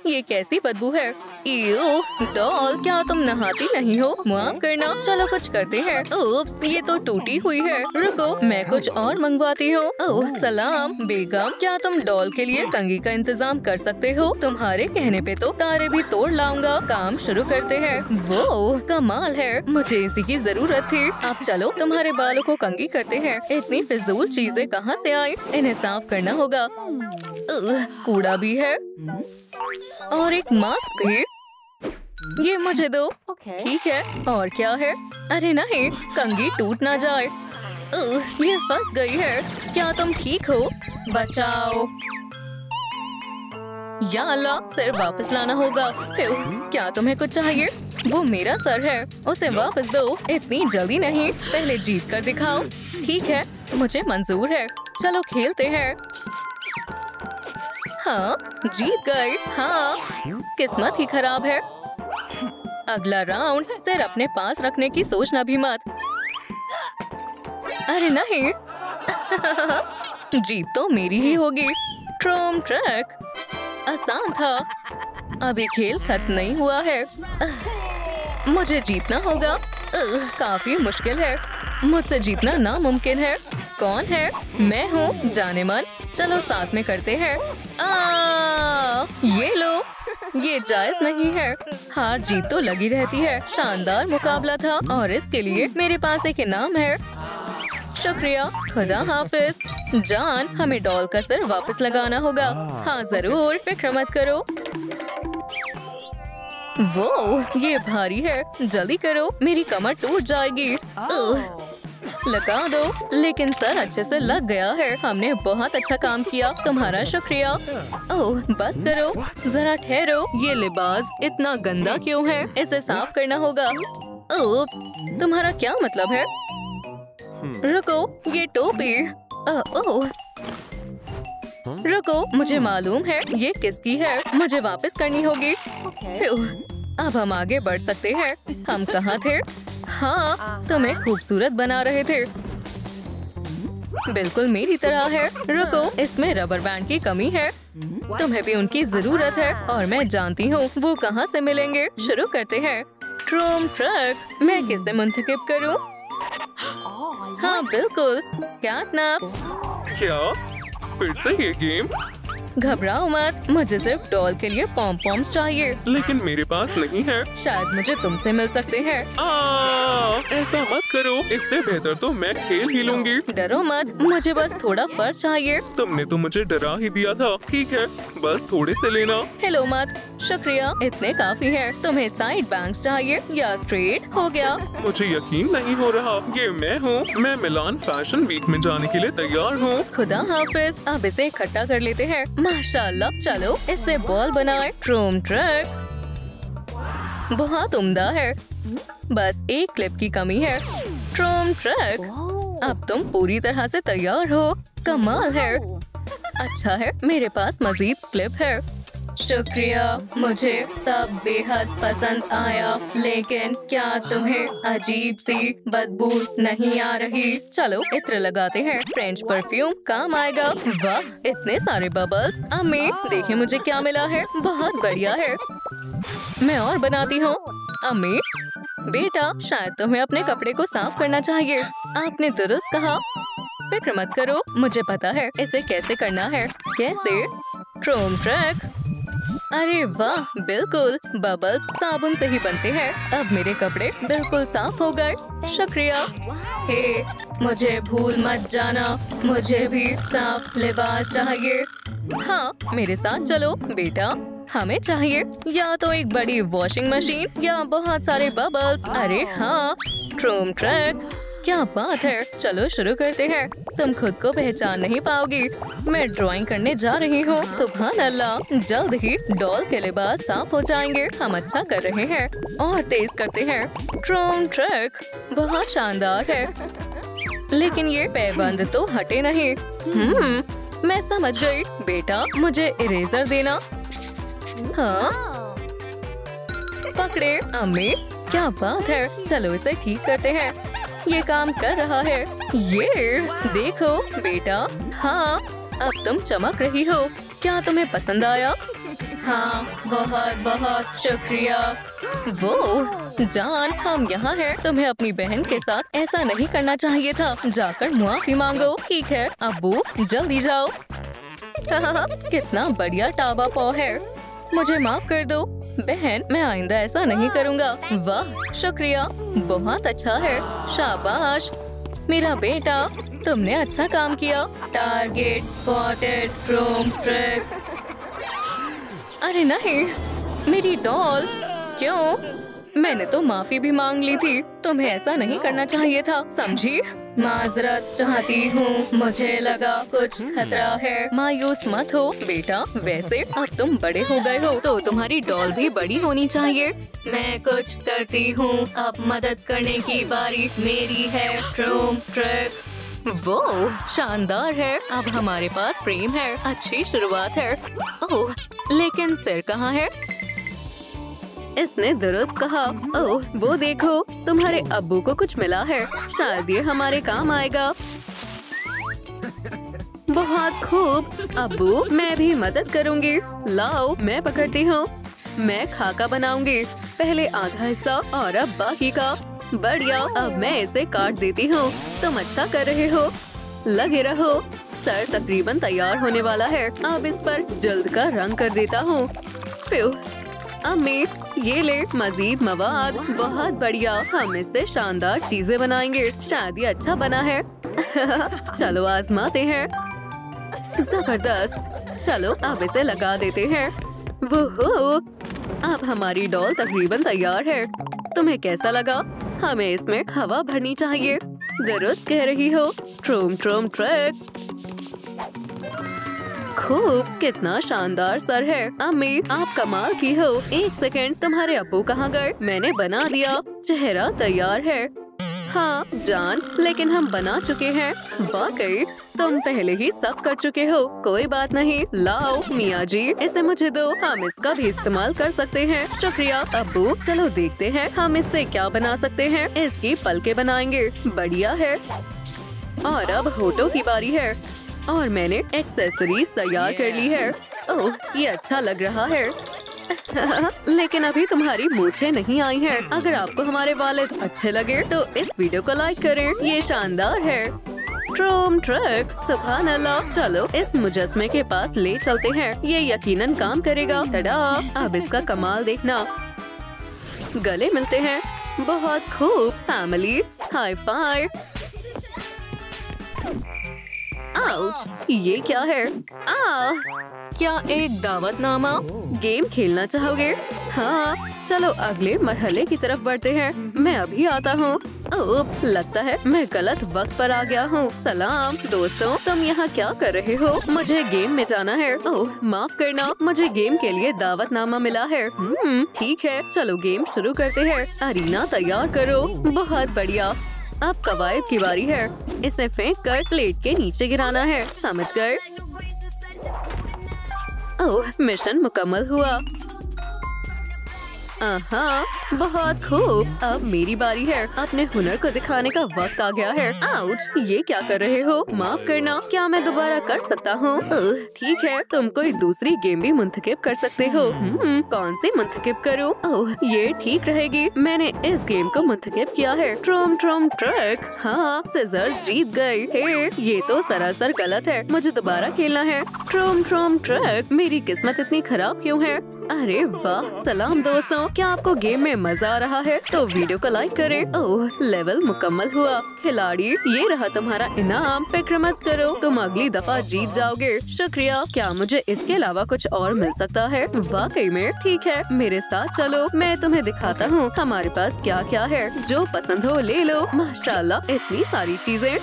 ये कैसी बदबू है? इयो, डॉल, क्या तुम नहाती नहीं हो? माफ करना, चलो कुछ करते हैं। उप्स, ये तो टूटी हुई है। रुको, मैं कुछ और मंगवाती हूँ। ओह सलाम बेगम, क्या तुम डॉल के लिए कंघी का इंतजाम कर सकते हो? तुम्हारे कहने पे तो तारे भी तोड़ लाऊंगा। काम शुरू करते हैं। वो कमाल है, मुझे इसी की जरूरत थी। अब चलो तुम्हारे बालों को कंघी करते हैं। इतनी फिजूल चीजें कहाँ से आई? इन्हें साफ करना होगा। कूड़ा भी है और एक मास्क भी। ये मुझे दो। ठीक है, और क्या है? अरे नहीं, कंघी टूट ना जाए। ये फंस गई है। क्या तुम ठीक हो? बचाओ। या अल्लाह, सिर वापस लाना होगा। क्या तुम्हें कुछ चाहिए? वो मेरा सर है, उसे वापस दो। इतनी जल्दी नहीं, पहले जीत कर दिखाओ। ठीक है, मुझे मंजूर है। चलो खेलते हैं। हाँ, जीत गए। हाँ, किस्मत ही खराब है। अगला राउंड सिर अपने पास रखने की सोचना भी मत। अरे नहीं। जीत तो मेरी ही होगी। ट्रूम ट्रैक आसान था। अभी खेल खत्म नहीं हुआ है। मुझे जीतना होगा। काफी मुश्किल है। मुझसे जीतना नामुमकिन है। कौन है? मैं हूँ जाने मन। चलो साथ में करते हैं। ये लो। ये जायज नहीं है। हार जीत तो लगी रहती है। शानदार मुकाबला था और इसके लिए मेरे पास एक इनाम है। शुक्रिया, खुदा हाफिज। जान, हमें डॉल का सिर वापस लगाना होगा। हाँ जरूर, फिक्र मत करो। वो ये भारी है, जल्दी करो, मेरी कमर टूट जाएगी। लगा दो, लेकिन सर अच्छे से लग गया है। हमने बहुत अच्छा काम किया, तुम्हारा शुक्रिया। ओह बस करो, जरा ठहरो। ये लिबास इतना गंदा क्यों है? इसे साफ करना होगा। ओह, तुम्हारा क्या मतलब है? रुको, ये टोपी। ओह रुको, मुझे मालूम है ये किसकी है। मुझे वापस करनी होगी। अब हम आगे बढ़ सकते हैं। हम कहाँ थे? हाँ, तुम्हें खूबसूरत बना रहे थे। बिल्कुल मेरी तरह है। रुको, इसमें रबर बैंड की कमी है। तुम्हें भी उनकी जरूरत है और मैं जानती हूँ वो कहाँ से मिलेंगे। शुरू करते हैं। ट्रूम ट्रक, मैं किसे मुंतखब करूँ? हाँ बिल्कुल, कैटनैप। क्या? फिर से ये गेम? घबराओ मत, मुझे सिर्फ डॉल के लिए पॉम पॉम्स चाहिए। लेकिन मेरे पास नहीं है। शायद मुझे तुमसे मिल सकते हैं। ऐसा मत करो, इससे बेहतर तो मैं खेल ही लूंगी। डरो मत, मुझे बस थोड़ा फर्क चाहिए। तुमने तो मुझे डरा ही दिया था। ठीक है, बस थोड़े से लेना। हेलो मत, शुक्रिया, इतने काफी है। तुम्हें साइड बैंग्स चाहिए या स्ट्रेट? हो गया। मुझे यकीन नहीं हो रहा, ये मैं हूँ। मैं मिलान फैशन वीक में जाने के लिए तैयार हूँ। खुदा हाफिज। अब इसे इकट्ठा कर लेते हैं। माशाल्लाह, चलो इससे बॉल बनाए। ट्रूम ट्रक बहुत उम्दा है, बस एक क्लिप की कमी है। ट्रूम ट्रक, अब तुम पूरी तरह से तैयार हो। कमाल है। अच्छा है, मेरे पास मजीद क्लिप है। शुक्रिया, मुझे सब बेहद पसंद आया, लेकिन क्या तुम्हें अजीब सी बदबू नहीं आ रही? चलो इत्र लगाते हैं, फ्रेंच परफ्यूम काम आएगा। वाह, इतने सारे बबल्स। अम्मी देखिए मुझे क्या मिला है, बहुत बढ़िया है। मैं और बनाती हूँ। अम्मी बेटा, शायद तुम्हें अपने कपड़े को साफ करना चाहिए। आपने दुरुस्त कहा। फिक्र मत करो, मुझे पता है इसे कैसे करना है। कैसे? ट्रूम ट्रक। अरे वाह, बिल्कुल, बबल्स साबुन से ही बनते हैं। अब मेरे कपड़े बिल्कुल साफ हो गए। शुक्रिया। हे, मुझे भूल मत जाना, मुझे भी साफ लिबास चाहिए। हाँ, मेरे साथ चलो बेटा। हमें चाहिए या तो एक बड़ी वॉशिंग मशीन या बहुत सारे बबल्स। अरे हाँ, ट्रूम ट्रक, क्या बात है। चलो शुरू करते हैं। तुम खुद को पहचान नहीं पाओगी। मैं ड्राइंग करने जा रही हूँ। सुभान अल्लाह, जल्द ही डॉल के लिबास साफ हो जाएंगे। हम अच्छा कर रहे हैं, और तेज करते हैं। ट्रूम ट्रक बहुत शानदार है, लेकिन ये पैबंद तो हटे नहीं। मैं समझ गई। बेटा, मुझे इरेजर देना। हाँ, पकड़े। अम्मी क्या बात है, चलो इसे ठीक करते हैं। ये काम कर रहा है। ये देखो बेटा, हाँ अब तुम चमक रही हो। क्या तुम्हें पसंद आया? हाँ बहुत बहुत शुक्रिया। वो जान, हम यहाँ हैं। तुम्हें अपनी बहन के साथ ऐसा नहीं करना चाहिए था। जाकर मुआफी मांगो। ठीक है अब्बू, जल्दी जाओ। कितना बढ़िया टाबा पाव है। मुझे माफ कर दो बहन, मैं आइंदा ऐसा नहीं करूँगा। वाह शुक्रिया, बहुत अच्छा है। शाबाश मेरा बेटा, तुमने अच्छा काम किया। टारगेट स्पॉटेड, रोम ट्रैक। अरे नहीं, मेरी डॉल। क्यों? मैंने तो माफी भी मांग ली थी। तुम्हें ऐसा नहीं करना चाहिए था, समझी? माजरत चाहती हूँ, मुझे लगा कुछ खतरा है। मायूस मत हो बेटा, वैसे अब तुम बड़े हो गए हो तो तुम्हारी डॉल भी बड़ी होनी चाहिए। मैं कुछ करती हूँ, अब मदद करने की बारी मेरी है। रोम ट्रैक। वो शानदार है। अब हमारे पास प्रेम है। अच्छी शुरुआत है। ओह लेकिन सिर कहाँ है? इसने दुरुस्त कहा। ओह वो देखो, तुम्हारे अब्बू को कुछ मिला है। शायद ये हमारे काम आएगा। बहुत खूब अब्बू, मैं भी मदद करूँगी। लाओ मैं पकड़ती हूँ। मैं खाका बनाऊंगी। पहले आधा हिस्सा और अब बाकी का। बढ़िया, अब मैं इसे काट देती हूँ। तुम अच्छा कर रहे हो, लगे रहो। सर तकरीबन तैयार होने वाला है। अब इस पर जल्द का रंग कर देता हूँ। अम्मी ये ले मजीद मवाद। बहुत बढ़िया, हम इससे शानदार चीजें बनाएंगे। शायद ये अच्छा बना है। चलो आजमाते हैं। जबरदस्त। चलो अब इसे लगा देते हैं। वो अब हमारी डॉल तकरीबन तैयार है। तुम्हें कैसा लगा? हमें इसमें हवा भरनी चाहिए। दुरुस्त कह रही हो। ट्रोम ट्रोम ट्रैक। खूब, कितना शानदार सर है। अम्मी आप कमाल की हो। एक सेकंड, तुम्हारे अब्बू कहाँ गए? मैंने बना दिया। चेहरा तैयार है। हाँ जान, लेकिन हम बना चुके हैं। वाकई तुम पहले ही सब कर चुके हो। कोई बात नहीं, लाओ मियाँ जी, इसे मुझे दो। हम इसका भी इस्तेमाल कर सकते हैं। शुक्रिया अब्बू। चलो देखते हैं हम इससे क्या बना सकते हैं। इसकी पलके बनाएंगे। बढ़िया है। और अब होठों की बारी है। और मैंने एक्सेसरीज तैयार कर ली है। ओह ये अच्छा लग रहा है। लेकिन अभी तुम्हारी मूछें नहीं आई हैं। अगर आपको हमारे बाल अच्छे लगे तो इस वीडियो को लाइक करें। ये शानदार है। ट्रोम ट्रैक, सुभान अल्लाह। चलो इस मुजस्मे के पास ले चलते हैं। ये यकीनन काम करेगा। टडा, अब इसका कमाल देखना। गले मिलते हैं। बहुत खूब। Family high five. आउच, ये क्या है? क्या एक दावतनामा? गेम खेलना चाहोगे? हाँ चलो अगले मरहले की तरफ बढ़ते हैं। मैं अभी आता हूँ। ओह लगता है मैं गलत वक्त पर आ गया हूँ। सलाम दोस्तों, तुम यहाँ क्या कर रहे हो? मुझे गेम में जाना है। ओह माफ करना, मुझे गेम के लिए दावतनामा मिला है। ठीक है, चलो गेम शुरू करते हैं। अरीना तैयार करो। बहुत बढ़िया। अब कवायद की बारी है। इसे फेंक कर प्लेट के नीचे गिराना है। समझ गए? ओह मिशन मुकम्मल हुआ। हाँ बहुत खूब। अब मेरी बारी है। अपने हुनर को दिखाने का वक्त आ गया है। आउच, ये क्या कर रहे हो? माफ करना, क्या मैं दोबारा कर सकता हूँ? ठीक है, तुम कोई दूसरी गेम भी मुंतखब कर सकते हो। कौन सी मुंतखब करूँ? ओह ये ठीक रहेगी। मैंने इस गेम को मुंतखब किया है। ट्रोम ट्रोम ट्रैक। हाँ सिजर्स जीत गए। हे, ये तो सरासर गलत है। मुझे दोबारा खेलना है। ट्रोम ट्रोम ट्रैक। मेरी किस्मत इतनी खराब क्यों है? अरे वाह। सलाम दोस्तों, क्या आपको गेम में मजा आ रहा है? तो वीडियो को लाइक करें। ओह लेवल मुकम्मल हुआ। खिलाड़ी ये रहा तुम्हारा इनाम। फिक्र मत करो, तुम अगली दफा जीत जाओगे। शुक्रिया। क्या मुझे इसके अलावा कुछ और मिल सकता है? वाकई में? ठीक है, मेरे साथ चलो, मैं तुम्हें दिखाता हूँ हमारे पास क्या क्या है। जो पसंद हो ले लो। माशाल्लाह इतनी सारी चीजें।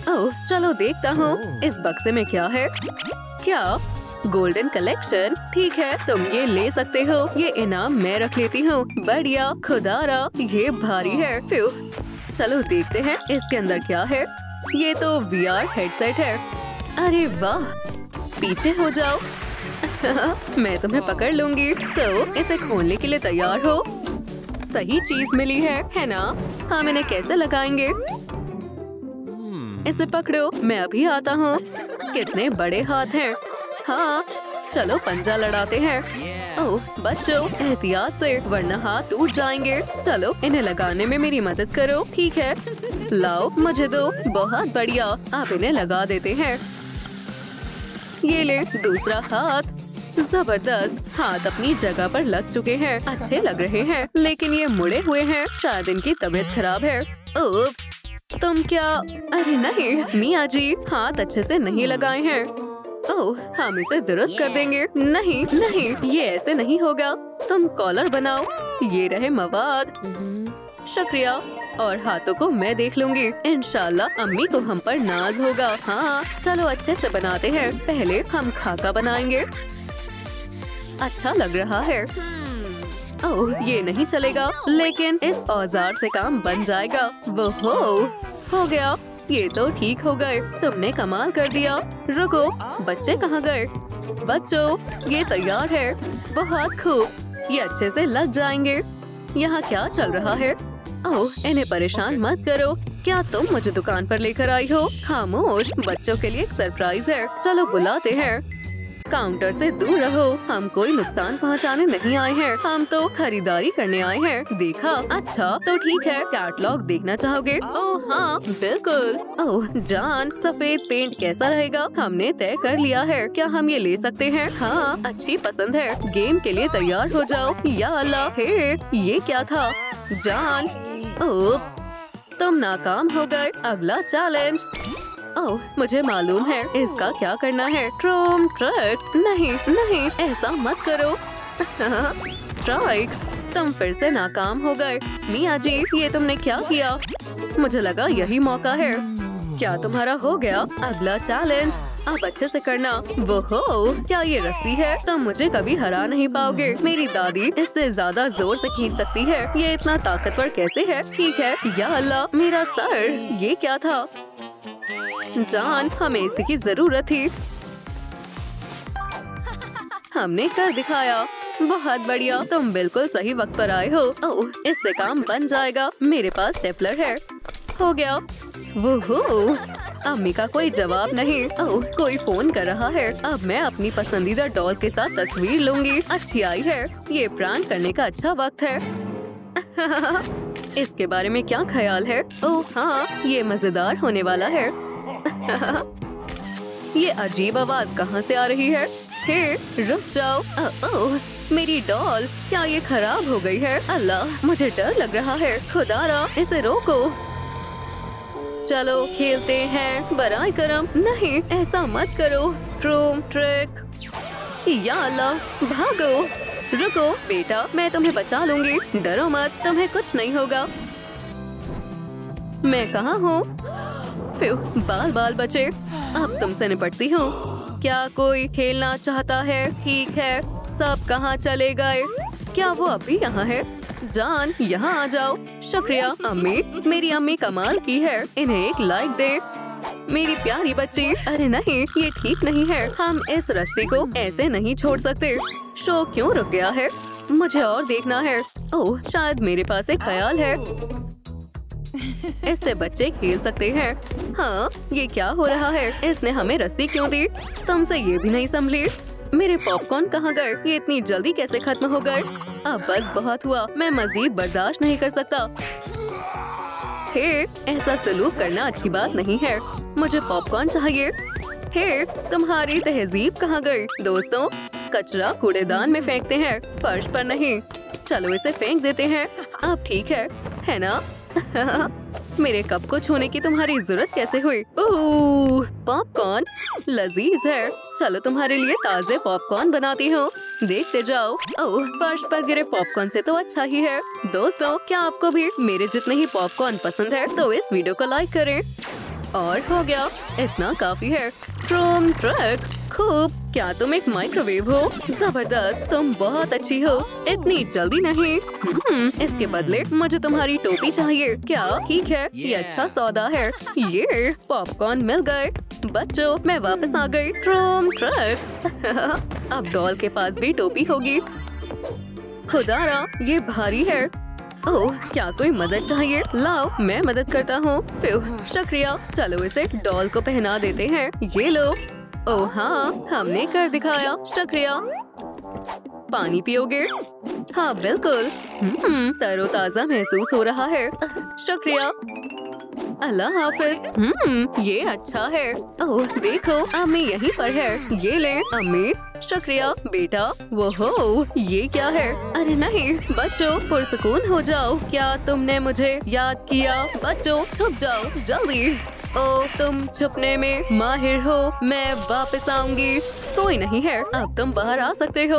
ओह चलो देखता हूँ इस बक्से में क्या है। क्या गोल्डन कलेक्शन? ठीक है, तुम ये ले सकते हो। ये इनाम मैं रख लेती हूँ। बढ़िया। खुदारा ये भारी है। चलो देखते हैं इसके अंदर क्या है। ये तो VR हेडसेट है। अरे वाह, पीछे हो जाओ। मैं तुम्हें पकड़ लूंगी। तो इसे खोलने के लिए तैयार हो? सही चीज मिली है ना? हम इन्हें कैसे लगाएंगे? इसे पकड़ो, मैं अभी आता हूँ। कितने बड़े हाथ हैं। हाँ, चलो पंजा लड़ाते हैं। ओह बच्चों, एहतियात से वरना हाथ टूट जाएंगे। चलो इन्हें लगाने में मेरी मदद करो। ठीक है, लाओ मुझे दो। बहुत बढ़िया, आप इन्हें लगा देते हैं। ये ले दूसरा हाथ। जबरदस्त, हाथ अपनी जगह पर लग चुके हैं। अच्छे लग रहे हैं, लेकिन ये मुड़े हुए हैं। शायद इनकी तबीयत खराब है। ओप्स, तुम क्या? अरे नहीं मिया जी, हाथ अच्छे से नहीं लगाए हैं। ओह, हम इसे दुरुस्त कर देंगे। नहीं नहीं, ये ऐसे नहीं होगा। तुम कॉलर बनाओ। ये रहे मवाद। शुक्रिया। और हाथों को मैं देख लूंगी। इंशाल्लाह अम्मी को हम पर नाज होगा। हाँ चलो अच्छे से बनाते हैं। पहले हम खाका बनाएंगे। अच्छा लग रहा है। ओह ये नहीं चलेगा, लेकिन इस औजार से काम बन जाएगा। वो हो गया। ये तो ठीक हो गए। तुमने कमाल कर दिया। रुको, बच्चे कहाँ गए? बच्चों ये तैयार है। बहुत खूब, ये अच्छे से लग जाएंगे। यहाँ क्या चल रहा है? ओह इन्हें परेशान मत करो। क्या तुम मुझे दुकान पर लेकर आई हो? खामोश, बच्चों के लिए एक सरप्राइज है। चलो बुलाते हैं। काउंटर से दूर रहो। हम कोई नुकसान पहुंचाने नहीं आए हैं। हम तो खरीदारी करने आए हैं। देखा? अच्छा तो ठीक है। कैटलॉग देखना चाहोगे? ओह हाँ बिल्कुल। ओह जान, सफेद पेंट कैसा रहेगा? हमने तय कर लिया है। क्या हम ये ले सकते हैं? हाँ अच्छी पसंद है। गेम के लिए तैयार हो जाओ। या अल्लाह, हे ये क्या था? जान, ओप्स, तुम नाकाम हो गए। अगला चैलेंज। ओह मुझे मालूम है इसका क्या करना है। ट्रूम ट्रक। नहीं नहीं, ऐसा मत करो। स्ट्राइक। तुम फिर से नाकाम हो गए। मिया जी ये तुमने क्या किया? मुझे लगा यही मौका है। क्या तुम्हारा हो गया? अगला चैलेंज। आप अच्छे से करना। वो हो, क्या ये रस्सी है? तुम मुझे कभी हरा नहीं पाओगे। मेरी दादी इससे ज्यादा जोर से खींच सकती है। ये इतना ताकतवर कैसे है? ठीक है। या अल्लाह, मेरा सर, ये क्या था? जान, हमें इसी की जरूरत थी। हमने कर दिखाया। बहुत बढ़िया, तुम बिल्कुल सही वक्त पर आए हो। ओह इससे काम बन जाएगा। मेरे पास स्टेपलर है। हो गया। वो अम्मी का कोई जवाब नहीं। ओह कोई फोन कर रहा है। अब मैं अपनी पसंदीदा डॉल के साथ तस्वीर लूंगी। अच्छी आई है। ये प्रैंक करने का अच्छा वक्त है। इसके बारे में क्या ख्याल है? ओह हाँ, ये मजेदार होने वाला है। ये अजीब आवाज कहाँ से आ रही है? हे रुक जाओ। ओह मेरी डॉल, क्या ये खराब हो गई है? अल्लाह मुझे डर लग रहा है। खुदारा इसे रोको। चलो खेलते हैं। बराए करम। नहीं ऐसा मत करो। ट्रूम ट्रिक। या अल्लाह, भागो। रुको बेटा, मैं तुम्हें बचा लूंगी। डरो मत, तुम्हें कुछ नहीं होगा। मैं कहाँ हूँ? बाल बाल बचे। अब तुमसे निपटती हूँ। क्या कोई खेलना चाहता है? ठीक है, सब कहाँ चले गए? क्या वो अभी यहाँ है? जान यहाँ आ जाओ। शुक्रिया अम्मी, मेरी अम्मी कमाल की है। इन्हें एक लाइक दे। मेरी प्यारी बच्ची। अरे नहीं, ये ठीक नहीं है। हम इस रस्सी को ऐसे नहीं छोड़ सकते। शो क्यों रुक गया है? मुझे और देखना है। ओह शायद मेरे पास एक ख्याल है। इससे बच्चे खेल सकते हैं। हाँ ये क्या हो रहा है? इसने हमें रस्सी क्यों दी? तुमसे ये भी नहीं संभली। मेरे पॉपकॉर्न कहाँ गए? ये इतनी जल्दी कैसे खत्म हो गए? अब बस बहुत हुआ। मैं मजीद बर्दाश्त नहीं कर सकता। हे ऐसा सलूक करना अच्छी बात नहीं है। मुझे पॉपकॉर्न चाहिए। हे तुम्हारी तहजीब कहाँ गई? दोस्तों कचरा कूड़ेदान में फेंकते हैं, फर्श पर नहीं। चलो इसे फेंक देते हैं। अब ठीक है ना? मेरे कप को छूने की तुम्हारी जरूरत कैसे हुई? ओह पॉपकॉर्न लजीज है। चलो तुम्हारे लिए ताजे पॉपकॉर्न बनाती हूँ। देखते जाओ। ओह फर्श पर गिरे पॉपकॉर्न से तो अच्छा ही है। दोस्तों क्या आपको भी मेरे जितने ही पॉपकॉर्न पसंद है? तो इस वीडियो को लाइक करें। और हो गया, इतना काफी है। ट्रूम ट्रक खूब। क्या तुम एक माइक्रोवेव हो? जबरदस्त, तुम बहुत अच्छी हो। इतनी जल्दी नहीं। इसके बदले मुझे तुम्हारी टोपी चाहिए। क्या ठीक है, ये अच्छा सौदा है। ये पॉपकॉर्न मिल गए। बच्चों, मैं वापस आ गई। ट्रूम ट्रक। अब डॉल के पास भी टोपी होगी। खुदारा, ये भारी है। ओह, क्या कोई मदद चाहिए? लाओ, मैं मदद करता हूँ। शुक्रिया। चलो इसे डॉल को पहना देते हैं। ये लो। ओह हाँ, हमने कर दिखाया। शुक्रिया। पानी पियोगे? हाँ बिल्कुल। तरोताजा महसूस हो रहा है। शुक्रिया। अल्लाह हाफिज। ये अच्छा है। ओह देखो, अम्मी यहीं पर है। ये ले अम्मी। शुक्रिया बेटा। वो हो, ये क्या है? अरे नहीं बच्चों, पुरसुकून हो जाओ। क्या तुमने मुझे याद किया? बच्चों छुप जाओ जल्दी। ओह, तुम छुपने में माहिर हो। मैं वापस आऊंगी। कोई नहीं है, अब तुम बाहर आ सकते हो।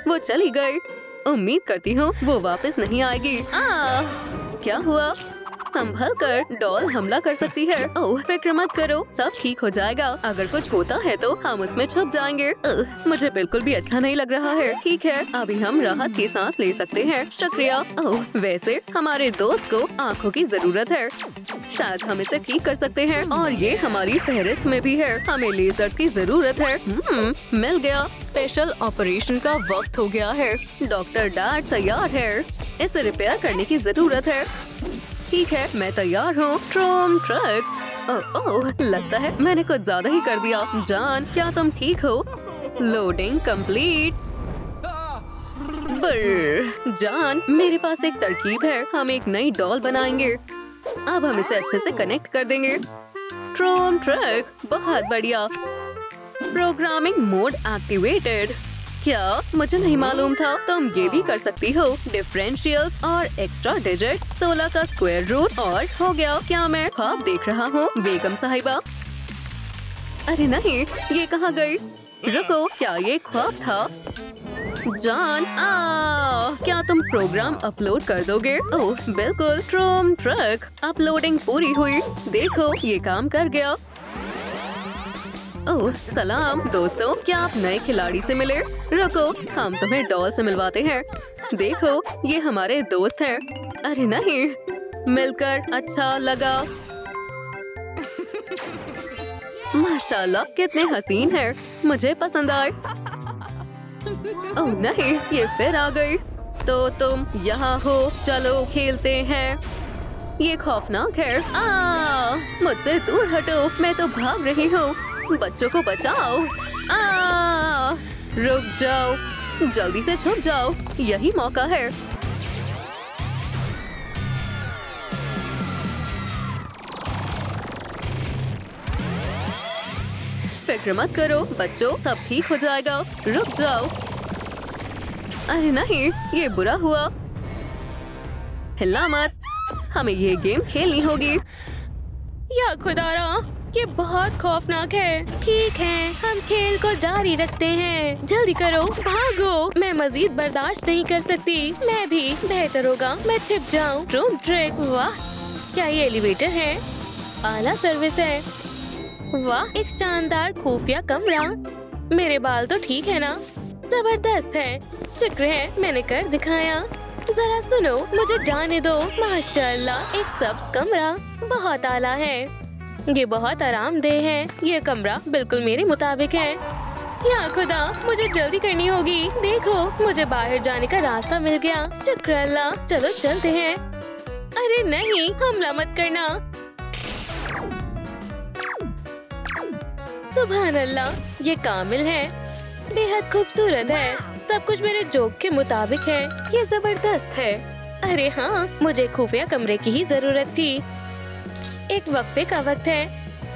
वो चली गई। उम्मीद करती हूँ वो वापस नहीं आएगी। क्या हुआ? संभल कर, डॉल हमला कर सकती है। ओह फिक्र मत करो, सब ठीक हो जाएगा। अगर कुछ होता है तो हम उसमें छुप जाएंगे। मुझे बिल्कुल भी अच्छा नहीं लग रहा है। ठीक है, अभी हम राहत की सांस ले सकते हैं। शुक्रिया। ओह वैसे हमारे दोस्त को आँखों की जरूरत है। शायद हम इसे ठीक कर सकते हैं। और ये हमारी फहरिस्त में भी है। हमें लेजर्स की जरूरत है। मिल गया। स्पेशल ऑपरेशन का वक्त हो गया है। डॉक्टर डैड तैयार है। इसे रिपेयर करने की जरूरत है। ठीक है, मैं तैयार हूँ। ट्रूम ट्रक। ओह, लगता है मैंने कुछ ज्यादा ही कर दिया। जान, क्या तुम ठीक हो? Loading complete. जान, मेरे पास एक तरकीब है। हम एक नई डॉल बनाएंगे। अब हम इसे अच्छे से कनेक्ट कर देंगे। ट्रूम ट्रक, बहुत बढ़िया। Programming mode activated. क्या मुझे नहीं मालूम था? तुम ये भी कर सकती हो। डिफरेंशियल्स और एक्स्ट्रा डिजिट, 16 का स्क्वायर रूट और हो गया। क्या मैं ख्वाब देख रहा हूँ बेगम साहिबा? अरे नहीं, ये कहाँ गई? रुको, क्या ये ख्वाब था? जान, क्या तुम प्रोग्राम अपलोड कर दोगे? ओह बिल्कुल। ट्रूम ट्रक, अपलोडिंग पूरी हुई। देखो, ये काम कर गया। ओह सलाम दोस्तों, क्या आप नए खिलाड़ी से मिले? रुको, हम तुम्हें डॉल से मिलवाते हैं। देखो, ये हमारे दोस्त हैं। अरे नहीं, मिलकर अच्छा लगा। माशाल्लाह, कितने हसीन हैं। मुझे पसंद आए। ओह नहीं, ये फिर आ गई। तो तुम यहाँ हो, चलो खेलते हैं। ये खौफनाक है। मुझसे दूर हटो, मैं तो भाग रही हूँ। बच्चों को बचाओ। रुक जाओ, जल्दी से छुप जाओ, यही मौका है। फिक्र मत करो बच्चों, सब ठीक हो जाएगा। रुक जाओ। अरे नहीं, ये बुरा हुआ। हिलना मत, हमें ये गेम खेलनी होगी। या खुदारा, ये बहुत खौफनाक है। ठीक है, हम खेल को जारी रखते हैं। जल्दी करो, भागो। मैं मजीद बर्दाश्त नहीं कर सकती। मैं भी। बेहतर होगा मैं छिप जाऊं। ट्रूम ट्रक, वाह, क्या ये एलिवेटर है? आला सर्विस है। वाह, एक शानदार खुफिया कमरा। मेरे बाल तो ठीक है ना? जबरदस्त है। शुक्र है मैंने कर दिखाया। जरा सुनो, मुझे जाने दो। माशाल्लाह, एक सब्ज कमरा बहुत आला है। ये बहुत आरामदेह है। ये कमरा बिल्कुल मेरे मुताबिक है। या खुदा, मुझे जल्दी करनी होगी। देखो, मुझे बाहर जाने का रास्ता मिल गया। शुक्र अल्लाह। चलो चलते हैं। अरे नहीं, हमला मत करना। सुभान अल्लाह, ये कामिल है। बेहद खूबसूरत है। सब कुछ मेरे जोक के मुताबिक है। ये जबरदस्त है। अरे हाँ, मुझे खुफिया कमरे की ही जरूरत थी। एक वक्फे का वक्त है।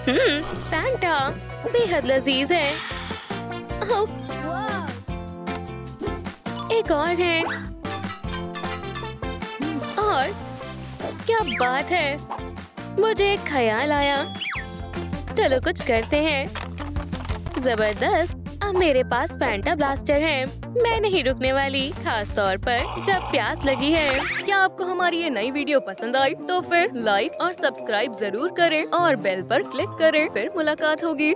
फैंटा बेहद लजीज है। एक और है। और क्या बात है, मुझे एक ख्याल आया। चलो कुछ करते हैं। जबरदस्त, अब मेरे पास फैंटा ब्लास्टर है। मैं नहीं रुकने वाली, खास तौर पर जब प्यास लगी है। क्या आपको हमारी ये नई वीडियो पसंद आई? तो फिर लाइक और सब्सक्राइब जरूर करें और बेल पर क्लिक करें। फिर मुलाकात होगी।